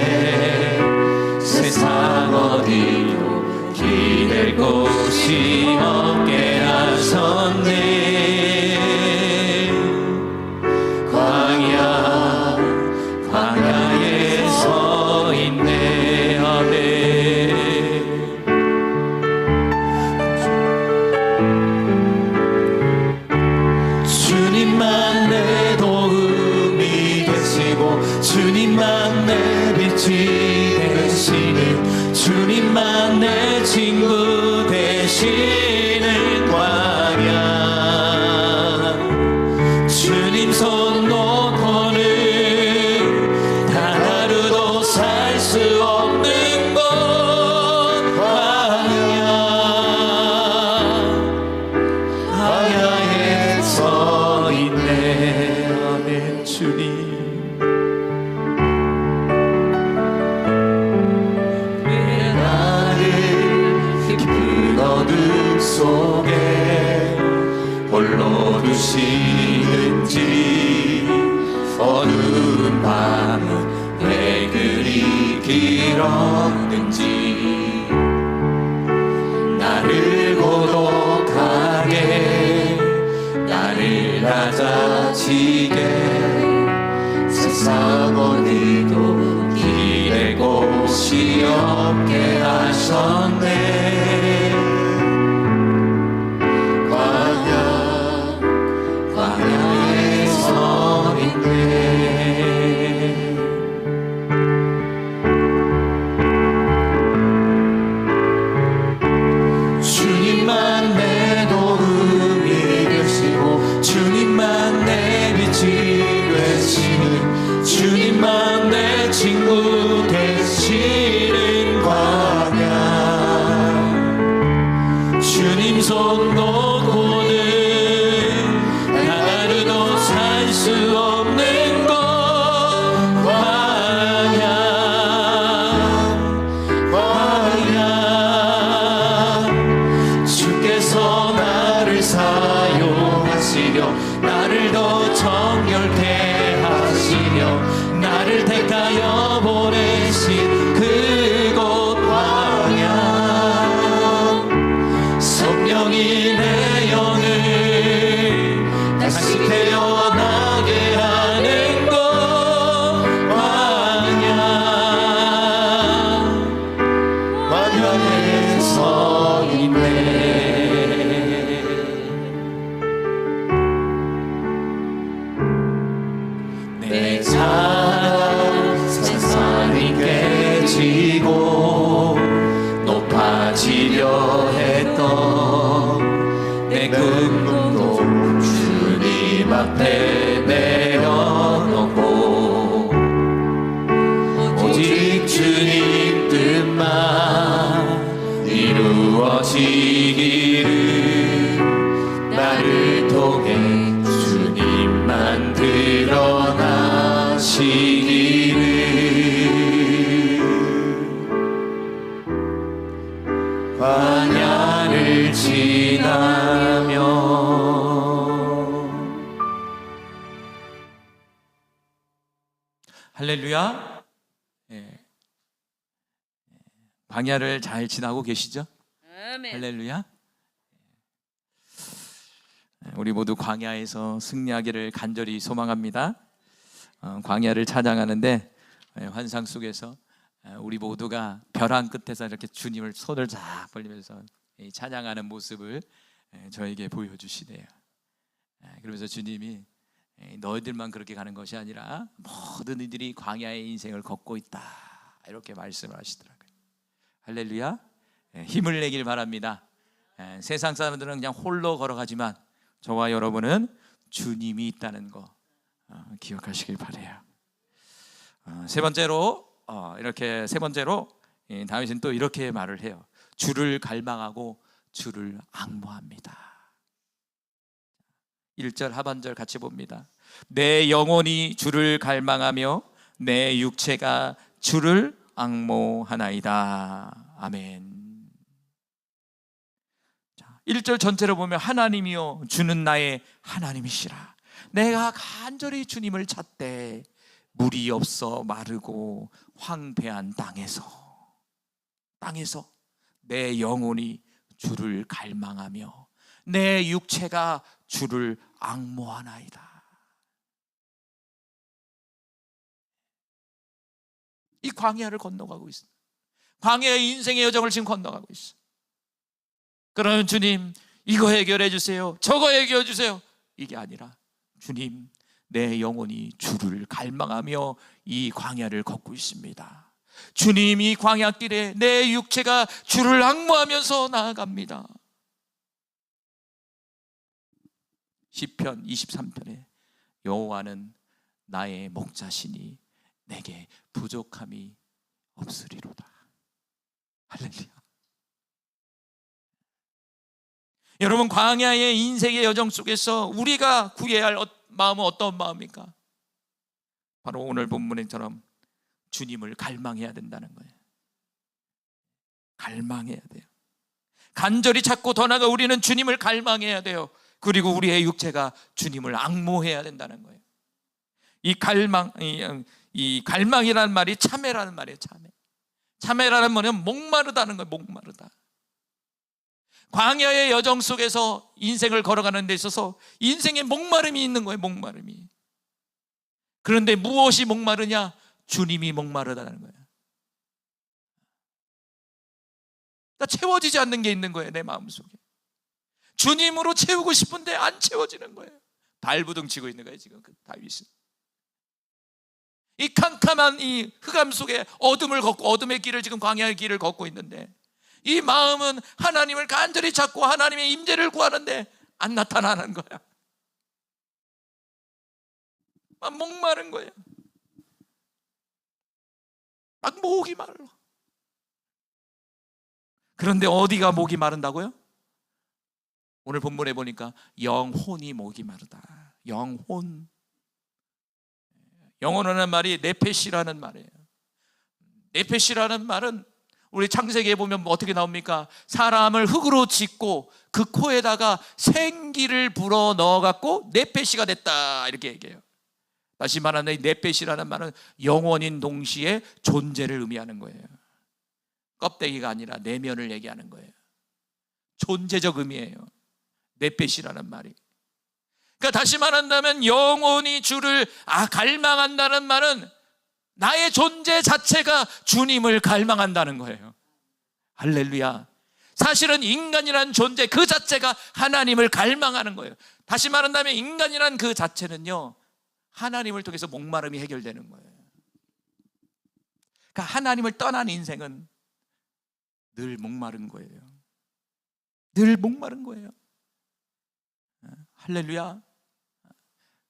세상 어디로 기댈 곳이 없게 하셨네. 광야에 서 있네. 아멘. 주님만 내 도움이 되시고 주님만 내 빛이 되시는 주님만 내 친구 되시는 광야. 주님 손 놓고는 단 하루도 살 수 없는 곳 광야에 서 있네. 아멘. 주님 왜 나를 깊은 어둠 속에 홀로 두시는지 어두운 밤은 왜 그리 길었는지 나를 고독하게 나를 낮아지게 세상 어디도 기댈 곳이 없게 하셨네. 광야에 서 있네. 주님만 내 도움이 되시고 주님만 내 빛이 되시는 주님만 내 친구 되시는 광야. 주님 손 놓고는 하루도 살 수 없는 곳 광야. 주께서 나를 사용하시려 나를 더 정결케 하시려 나를 택하여 보내신 그곳 광야. 성령이 내 영을 다시 태어나게 하는 곳 광야에 서 있네. 내 자랑 산산이 깨지고 높아지려 했던 내 꿈도 주님 앞에 내려놓고 오직 주님 뜻만 이루어지기를 나를 통해 주님만 드러나시기를. 광야를 지나며 할렐루야. 예. 광야를 잘 지나고 계시죠? 아멘. 할렐루야. 우리 모두 광야에서 승리하기를 간절히 소망합니다. 광야를 찬양하는데 환상 속에서 우리 모두가 벼랑 끝에서 이렇게 주님을 손을 쫙 벌리면서 찬양하는 모습을 저에게 보여주시네요. 그러면서 주님이 너희들만 그렇게 가는 것이 아니라 모든 이들이 광야의 인생을 걷고 있다, 이렇게 말씀을 하시더라고요. 할렐루야. 힘을 내길 바랍니다. 세상 사람들은 그냥 홀로 걸어가지만 저와 여러분은 주님이 있다는 거 기억하시길 바라요. 세 번째로 다윗은 또 이렇게 말을 해요. 주를 갈망하고 주를 앙모합니다. 1절 하반절 같이 봅니다. 내 영혼이 주를 갈망하며 내 육체가 주를 앙모하나이다. 아멘. 1절 전체로 보면 하나님이여 주는 나의 하나님이시라. 내가 간절히 주님을 찾되 물이 없어 마르고 황폐한 땅에서 내 영혼이 주를 갈망하며 내 육체가 주를 앙모하나이다. 이 광야를 건너가고 있어. 광야의 인생의 여정을 지금 건너가고 있어. 그러면 주님 이거 해결해 주세요, 저거 해결해 주세요, 이게 아니라 주님 내 영혼이 주를 갈망하며 이 광야를 걷고 있습니다. 주님 이 광야길에 내 육체가 주를 앙모하면서 나아갑니다. 시편 23편에 여호와는 나의 목자시니 내게 부족함이 없으리로다. 할렐루야. 여러분, 광야의 인생의 여정 속에서 우리가 구해야 할 마음은 어떤 마음입니까? 바로 오늘 본문처럼 주님을 갈망해야 된다는 거예요. 갈망해야 돼요. 간절히 찾고 더 나아가 우리는 주님을 갈망해야 돼요. 그리고 우리의 육체가 주님을 앙모해야 된다는 거예요. 이 갈망이라는 말이 참회라는 말이에요. 참회라는 말은 목마르다는 거예요. 목마르다. 광야의 여정 속에서 인생을 걸어가는 데 있어서 인생에 목마름이 있는 거예요. 목마름이. 그런데 무엇이 목마르냐? 주님이 목마르다는 거예요. 그러니까 채워지지 않는 게 있는 거예요. 내 마음속에 주님으로 채우고 싶은데 안 채워지는 거예요. 발부둥 치고 있는 거예요. 지금 그 다윗은 이 캄캄한 이 흑암 속에 어둠을 걷고 어둠의 길을 지금 광야의 길을 걷고 있는데 이 마음은 하나님을 간절히 찾고 하나님의 임재를 구하는데 안 나타나는 거야. 막 목마른 거예요. 막 목이 말라. 그런데 어디가 목이 마른다고요? 오늘 본문에 보니까 영혼이 목이 마르다. 영혼. 영혼이라는 말이 네페시라는 말이에요. 네페시라는 말은 우리 창세기에 보면 어떻게 나옵니까? 사람을 흙으로 짓고 그 코에다가 생기를 불어 넣어갖고 네페시가 됐다, 이렇게 얘기해요. 다시 말하면 네페시라는 말은 영혼인 동시에 존재를 의미하는 거예요. 껍데기가 아니라 내면을 얘기하는 거예요. 존재적 의미예요, 네페시라는 말이. 그러니까 다시 말한다면 영혼이 주를 갈망한다는 말은 나의 존재 자체가 주님을 갈망한다는 거예요. 할렐루야. 사실은 인간이란 존재 그 자체가 하나님을 갈망하는 거예요. 다시 말한다면 인간이란 그 자체는요, 하나님을 통해서 목마름이 해결되는 거예요. 그러니까 하나님을 떠난 인생은 늘 목마른 거예요. 늘 목마른 거예요. 할렐루야.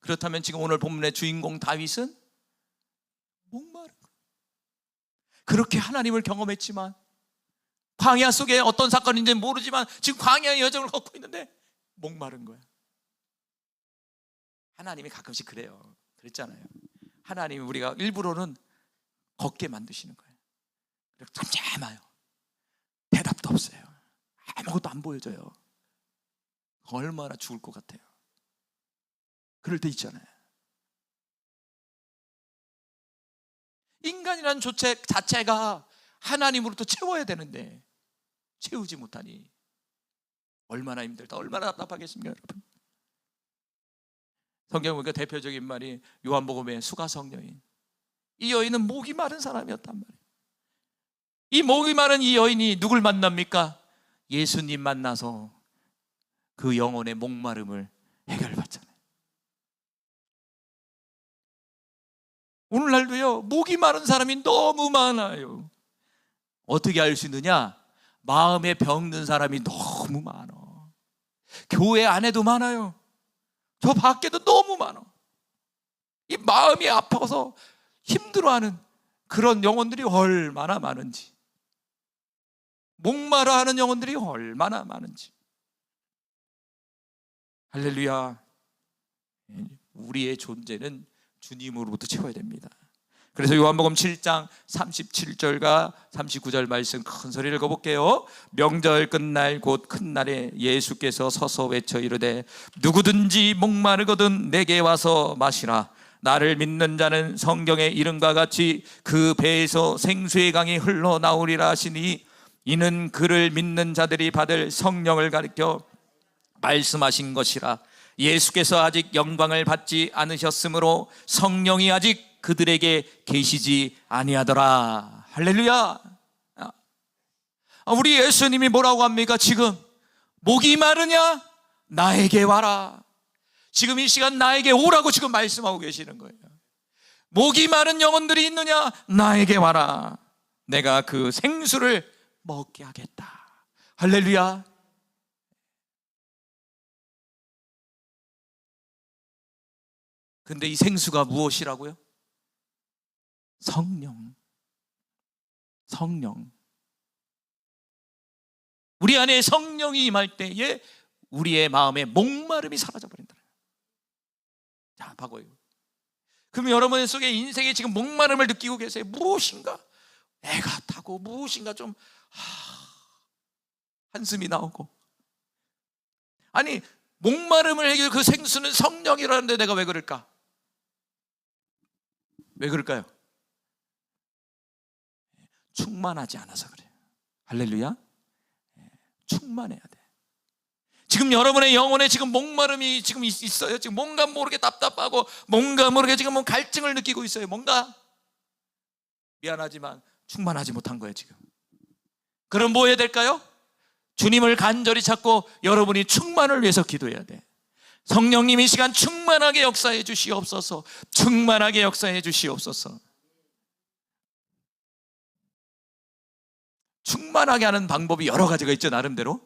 그렇다면 지금 오늘 본문의 주인공 다윗은 목마른 거예요. 그렇게 하나님을 경험했지만 광야 속에 어떤 사건인지는 모르지만 지금 광야의 여정을 걷고 있는데 목마른 거예요. 하나님이 가끔씩 그래요. 그랬잖아요. 하나님이 우리가 일부러는 걷게 만드시는 거예요. 그리고 잠잠해요. 대답도 없어요. 아무것도 안 보여줘요. 얼마나 죽을 것 같아요. 그럴 때 있잖아요. 인간이라는 존재 자체가 하나님으로부터 채워야 되는데 채우지 못하니 얼마나 힘들다, 얼마나 답답하겠습니까, 여러분? 성경 보니까 대표적인 말이 요한복음의 수가성 여인. 이 여인은 목이 마른 사람이었단 말이에요. 이 목이 마른 이 여인이 누굴 만납니까? 예수님 만나서 그 영혼의 목마름을 해결받잖아요. 오늘날도요, 목이 마른 사람이 너무 많아요. 어떻게 알 수 있느냐? 마음에 병든 사람이 너무 많아. 교회 안에도 많아요. 저 밖에도 너무 많아. 이 마음이 아파서 힘들어하는 그런 영혼들이 얼마나 많은지. 목마르 하는 영혼들이 얼마나 많은지. 할렐루야. 우리의 존재는 주님으로부터 채워야 됩니다. 그래서 요한복음 7장 37절과 39절 말씀 큰 소리를 읽어볼게요. 명절 끝날 곧 큰 날에 예수께서 서서 외쳐 이르되 누구든지 목마르거든 내게 와서 마시라. 나를 믿는 자는 성경의 이름과 같이 그 배에서 생수의 강이 흘러나오리라 하시니 이는 그를 믿는 자들이 받을 성령을 가리켜 말씀하신 것이라. 예수께서 아직 영광을 받지 않으셨으므로 성령이 아직 그들에게 계시지 아니하더라. 할렐루야. 우리 예수님이 뭐라고 합니까? 지금 목이 마르냐? 나에게 와라. 지금 이 시간 나에게 오라고 지금 말씀하고 계시는 거예요. 목이 마른 영혼들이 있느냐? 나에게 와라. 내가 그 생수를 먹게 하겠다. 할렐루야. 근데 이 생수가 무엇이라고요? 성령. 성령. 우리 안에 성령이 임할 때에 우리의 마음의 목마름이 사라져버린다. 자, 봐봐요. 그럼 여러분 속에 인생에 지금 목마름을 느끼고 계세요. 무엇인가 애가 타고 무엇인가 좀 한숨이 나오고. 아니, 목마름을 해결 그 생수는 성령이라는데 내가 왜 그럴까? 왜 그럴까요? 충만하지 않아서 그래요. 할렐루야. 충만해야 돼. 지금 여러분의 영혼에 지금 목마름이 지금 있어요. 지금 뭔가 모르게 답답하고 뭔가 모르게 지금 뭐 갈증을 느끼고 있어요. 뭔가 미안하지만 충만하지 못한 거예요 지금. 그럼 뭐 해야 될까요? 주님을 간절히 찾고 여러분이 충만을 위해서 기도해야 돼. 성령님 이 시간 충만하게 역사해 주시옵소서. 충만하게 역사해 주시옵소서. 충만하게 하는 방법이 여러 가지가 있죠, 나름대로.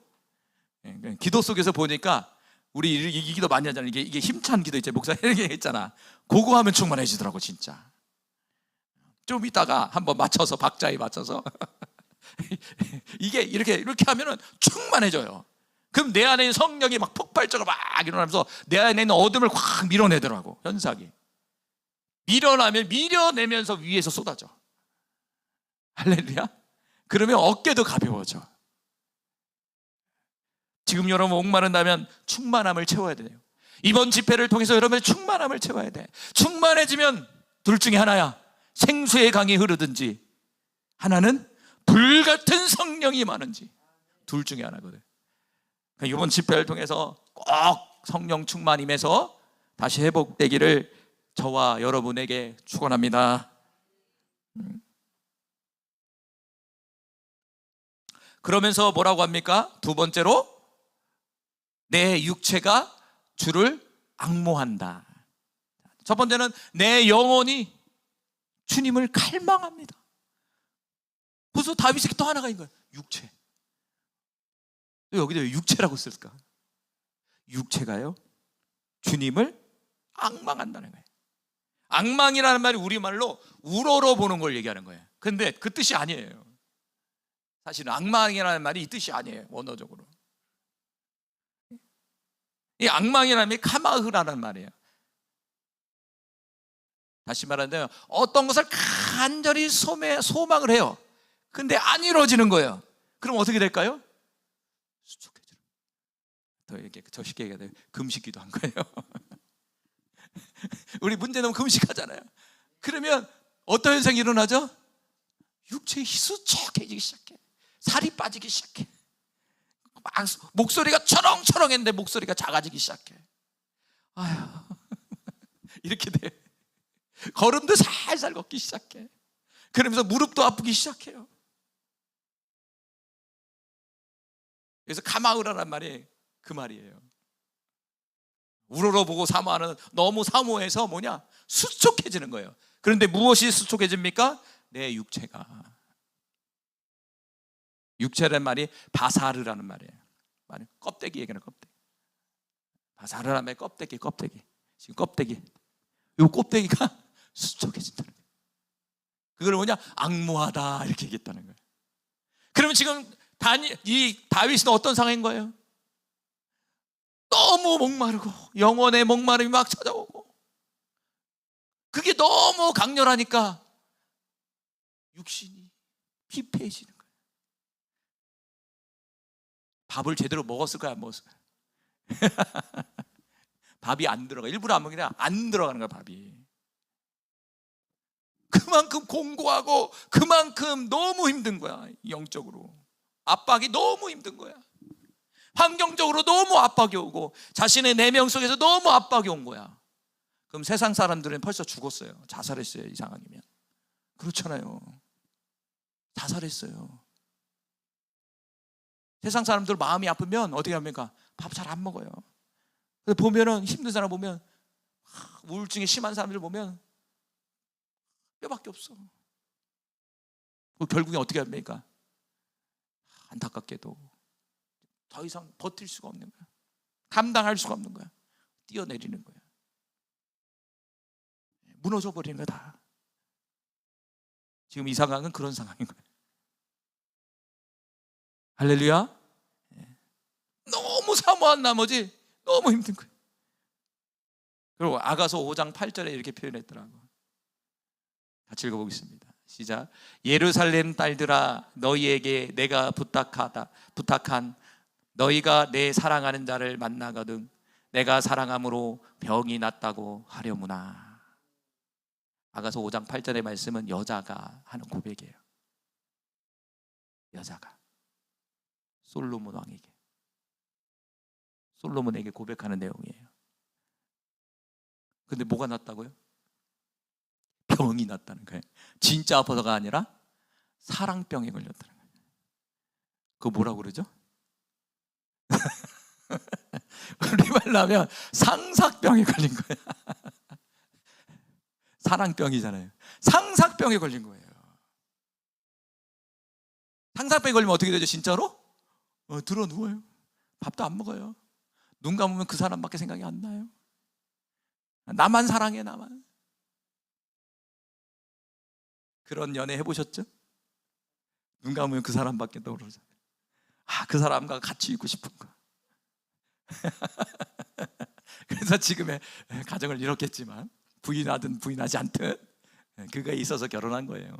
기도 속에서 보니까 우리 이 기도 많이 하잖아요. 이게 힘찬 기도 있죠. 목사 이렇게 했잖아. 그거 하면 충만해지더라고 진짜. 좀 이따가 한번 맞춰서 박자에 맞춰서 이게 이렇게 하면은 충만해져요. 그럼 내 안에 있는 성령이 막 폭발적으로 막 일어나면서 내 안에 있는 어둠을 확 밀어내더라고. 현상이 밀어내면서 위에서 쏟아져. 할렐루야. 그러면 어깨도 가벼워져. 지금 여러분 목마른다면 충만함을 채워야 돼요. 이번 집회를 통해서 여러분의 충만함을 채워야 돼. 충만해지면 둘 중에 하나야. 생수의 강이 흐르든지, 하나는 불같은 성령이 많은지. 둘 중에 하나거든. 그러니까 이번 집회를 통해서 꼭 성령 충만 임해서 다시 회복되기를 저와 여러분에게 축원합니다. 그러면서 뭐라고 합니까? 두 번째로 내 육체가 주를 앙모한다. 첫 번째는 내 영혼이 주님을 갈망합니다. 그래서 다윗에게 또 하나가 있는 거예요. 육체. 여기도 왜 육체라고 쓸까? 육체가요 주님을 앙망한다는 거예요. 앙망이라는 말이 우리말로 우러러보는 걸 얘기하는 거예요. 근데 그 뜻이 아니에요. 사실은 앙망이라는 말이 이 뜻이 아니에요. 원어적으로 이 앙망이라는 말이 카마흐라는 말이에요. 다시 말하면 어떤 것을 간절히 소망을 해요. 근데 안 이루어지는 거예요. 그럼 어떻게 될까요? 수척해져요. 더 이렇게 더 쉽게 얘기해야 돼요. 금식기도 한 거예요. 우리 문제 너무 금식하잖아요. 그러면 어떤 현상이 일어나죠? 육체의 수척해지기 시작해. 살이 빠지기 시작해. 막 목소리가 철렁철렁했는데 목소리가 작아지기 시작해. 아휴, 이렇게 돼. 걸음도 살살 걷기 시작해. 그러면서 무릎도 아프기 시작해요. 그래서 카마우라란 말이 그 말이에요. 우러러보고 사모하는, 너무 사모해서 뭐냐? 수척해지는 거예요. 그런데 무엇이 수척해집니까? 내 육체가. 육체라는 말이 바사르라는 말이에요. 껍데기 얘기하는 껍데기. 바사르라는 말이 껍데기. 지금 껍데기. 이 껍데기가 수척해진다는 거예요. 그걸 뭐냐? 앙모하다 이렇게 얘기했다는 거예요. 그러면 지금 이 다윗은 어떤 상황인 거예요? 너무 목마르고 영혼의 목마름이 막 찾아오고, 그게 너무 강렬하니까 육신이 피폐해지는 거예요. 밥을 제대로 먹었을까요, 안 먹었을까요? 밥이 안 들어가. 일부러 안 먹으면 안 들어가는 거야, 밥이. 그만큼 공고하고 그만큼 너무 힘든 거야. 영적으로 압박이 너무 힘든 거야. 환경적으로 너무 압박이 오고 자신의 내면 속에서 너무 압박이 온 거야. 그럼 세상 사람들은 벌써 죽었어요. 자살했어요. 이 상황이면. 그렇잖아요. 자살했어요. 세상 사람들 마음이 아프면 어떻게 합니까? 밥 잘 안 먹어요. 보면은 힘든 사람 보면, 우울증이 심한 사람들 보면 뼈밖에 없어. 결국에 어떻게 합니까? 안타깝게도 더 이상 버틸 수가 없는 거야. 감당할 수가 없는 거야. 뛰어내리는 거야. 무너져 버리는 거야 다. 지금 이 상황은 그런 상황인 거예요. 할렐루야. 너무 사모한 나머지 너무 힘든 거예요. 그리고 아가서 5장 8절에 이렇게 표현했더라고. 같이 읽어보겠습니다. 시작. 예루살렘 딸들아, 너희에게 내가 부탁한 너희가 내 사랑하는 자를 만나거든 내가 사랑함으로 병이 낫다고 하려무나. 아가서 5장 8절의 말씀은 여자가 하는 고백이에요. 여자가 솔로몬에게 고백하는 내용이에요. 근데 뭐가 낫다고요? 병이 났다는 거예요. 진짜 아파서가 아니라 사랑병에 걸렸다는 거예요. 그거 뭐라고 그러죠? 우리말로 하면 상삭병에 걸린 거야. 사랑병이잖아요. 상삭병에 걸린 거예요. 상삭병에 걸리면 어떻게 되죠? 진짜로? 들어 누워요. 밥도 안 먹어요. 눈 감으면 그 사람밖에 생각이 안 나요. 나만 사랑해, 나만. 그런 연애 해보셨죠? 눈 감으면 그 사람밖에 떠오르잖아요. 그 사람과 같이 있고 싶은 거. 그래서 지금의 가정을 이뤘겠지만, 부인하든 부인하지 않든 그거에 있어서 결혼한 거예요.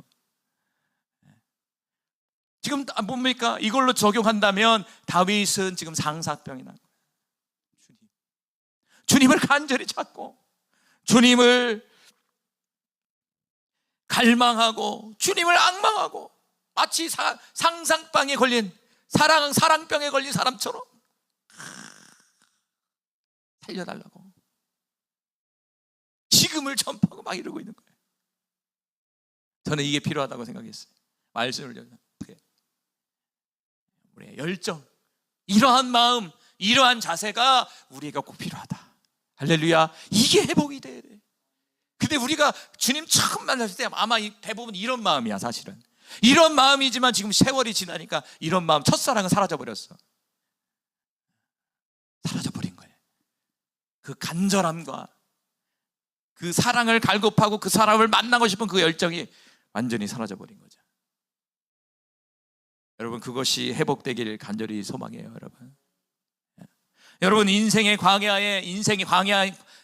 지금 뭡니까? 이걸로 적용한다면 다윗은 지금 상사병이 난 거예요. 주님을 간절히 찾고 주님을 갈망하고 주님을 앙망하고 마치 상상병에 걸린 사랑병에 걸린 사람처럼 살려달라고 지금을 전파하고 막 이러고 있는 거예요. 저는 이게 필요하다고 생각했어요. 말씀을 우리의 열정, 이러한 마음, 이러한 자세가 우리가 꼭 필요하다. 할렐루야. 이게 회복이 돼야 돼. 근데 우리가 주님 처음 만났을 때 아마 대부분 이런 마음이야. 사실은 이런 마음이지만 지금 세월이 지나니까 이런 마음, 첫사랑은 사라져버렸어. 사라져버린 거예요. 그 간절함과 그 사랑을 갈급하고 그 사람을 만나고 싶은 그 열정이 완전히 사라져버린 거죠. 여러분, 그것이 회복되기를 간절히 소망해요. 여러분 인생의 광야에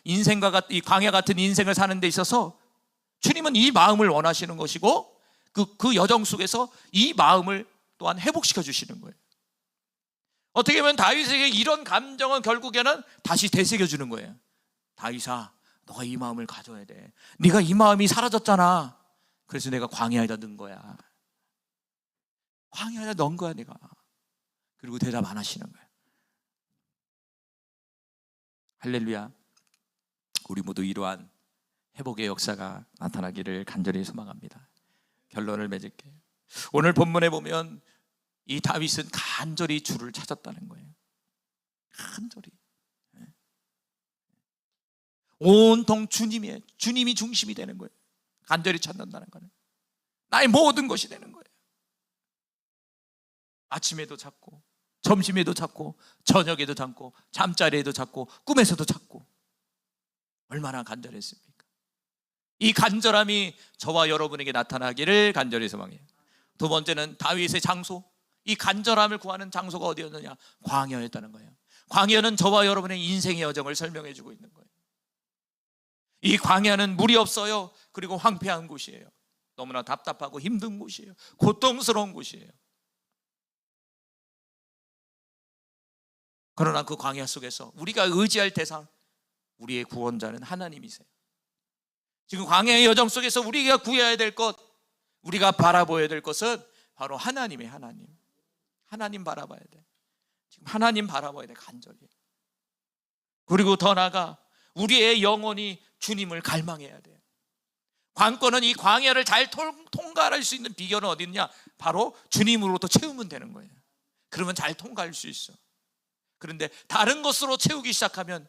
인생과 이 광야 같은 인생을 사는 데 있어서 주님은 이 마음을 원하시는 것이고 그 여정 속에서 이 마음을 또한 회복시켜 주시는 거예요. 어떻게 보면 다윗에게 이런 감정은 결국에는 다시 되새겨 주는 거예요. 다윗아, 너가 이 마음을 가져야 돼. 네가 이 마음이 사라졌잖아. 그래서 내가 광야에다 넣은 거야. 광야에다 넣은 거야 내가. 그리고 대답 안 하시는 거야. 할렐루야. 우리 모두 이러한 회복의 역사가 나타나기를 간절히 소망합니다. 결론을 맺을게요. 오늘 본문에 보면 이 다윗은 간절히 주를 찾았다는 거예요. 간절히. 온통 주님이 중심이 되는 거예요. 간절히 찾는다는 거는 나의 모든 것이 되는 거예요. 아침에도 찾고 점심에도 찾고 저녁에도 찾고 잠자리에도 찾고 꿈에서도 찾고. 얼마나 간절했습니까? 이 간절함이 저와 여러분에게 나타나기를 간절히 소망해요. 두 번째는 다윗의 장소, 이 간절함을 구하는 장소가 어디였느냐? 광야였다는 거예요. 광야는 저와 여러분의 인생의 여정을 설명해 주고 있는 거예요. 이 광야는 물이 없어요. 그리고 황폐한 곳이에요. 너무나 답답하고 힘든 곳이에요. 고통스러운 곳이에요. 그러나 그 광야 속에서 우리가 의지할 대상, 우리의 구원자는 하나님이세요. 지금 광야의 여정 속에서 우리가 구해야 될 것, 우리가 바라보아야 될 것은 바로 하나님이에요. 하나님 바라봐야 돼. 지금 하나님 바라봐야 돼, 간절히. 그리고 더 나아가 우리의 영혼이 주님을 갈망해야 돼요. 관건은 이 광야를 잘 통과할 수 있는 비결은 어디 있냐? 바로 주님으로부터 채우면 되는 거예요. 그러면 잘 통과할 수 있어. 그런데 다른 것으로 채우기 시작하면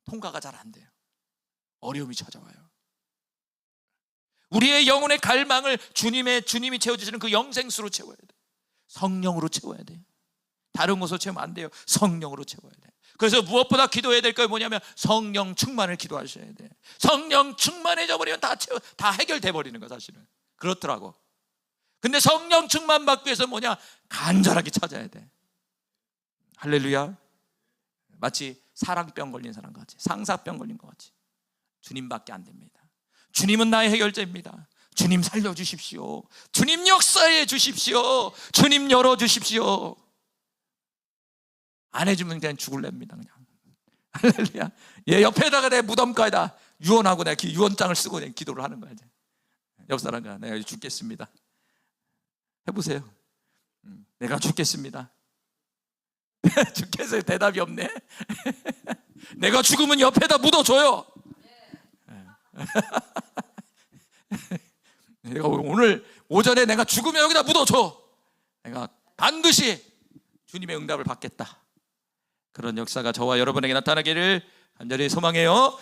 통과가 잘 안 돼요. 어려움이 찾아와요. 우리의 영혼의 갈망을 주님이 채워주시는 그 영생수로 채워야 돼요. 성령으로 채워야 돼요. 다른 것으로 채우면 안 돼요. 성령으로 채워야 돼요. 그래서 무엇보다 기도해야 될 게 뭐냐면 성령 충만을 기도하셔야 돼요. 성령 충만해져 버리면 다 해결돼 버리는 거예요, 사실은. 그렇더라고. 근데 성령 충만 받기 위해서 뭐냐? 간절하게 찾아야 돼. 할렐루야. 마치 사랑병 걸린 사람 같이, 상사병 걸린 것 같이. 주님밖에 안 됩니다. 주님은 나의 해결자입니다. 주님 살려주십시오. 주님 역사해 주십시오. 주님 열어주십시오. 안 해주면 그냥 죽을랍니다. 그냥. 할렐루야. 얘 옆에다가 내 무덤가에다 유언하고 내가 유언장을 쓰고 그냥 기도를 하는 거야. 이제. 역사랑가 내가 죽겠습니다. 해보세요. 내가 죽겠습니다. 죽겠어요. 대답이 없네. 내가 죽으면 옆에다 묻어줘요. 내가 오늘 오전에 내가 죽으면 여기다 묻어줘. 내가 반드시 주님의 응답을 받겠다. 그런 역사가 저와 여러분에게 나타나기를 간절히 소망해요.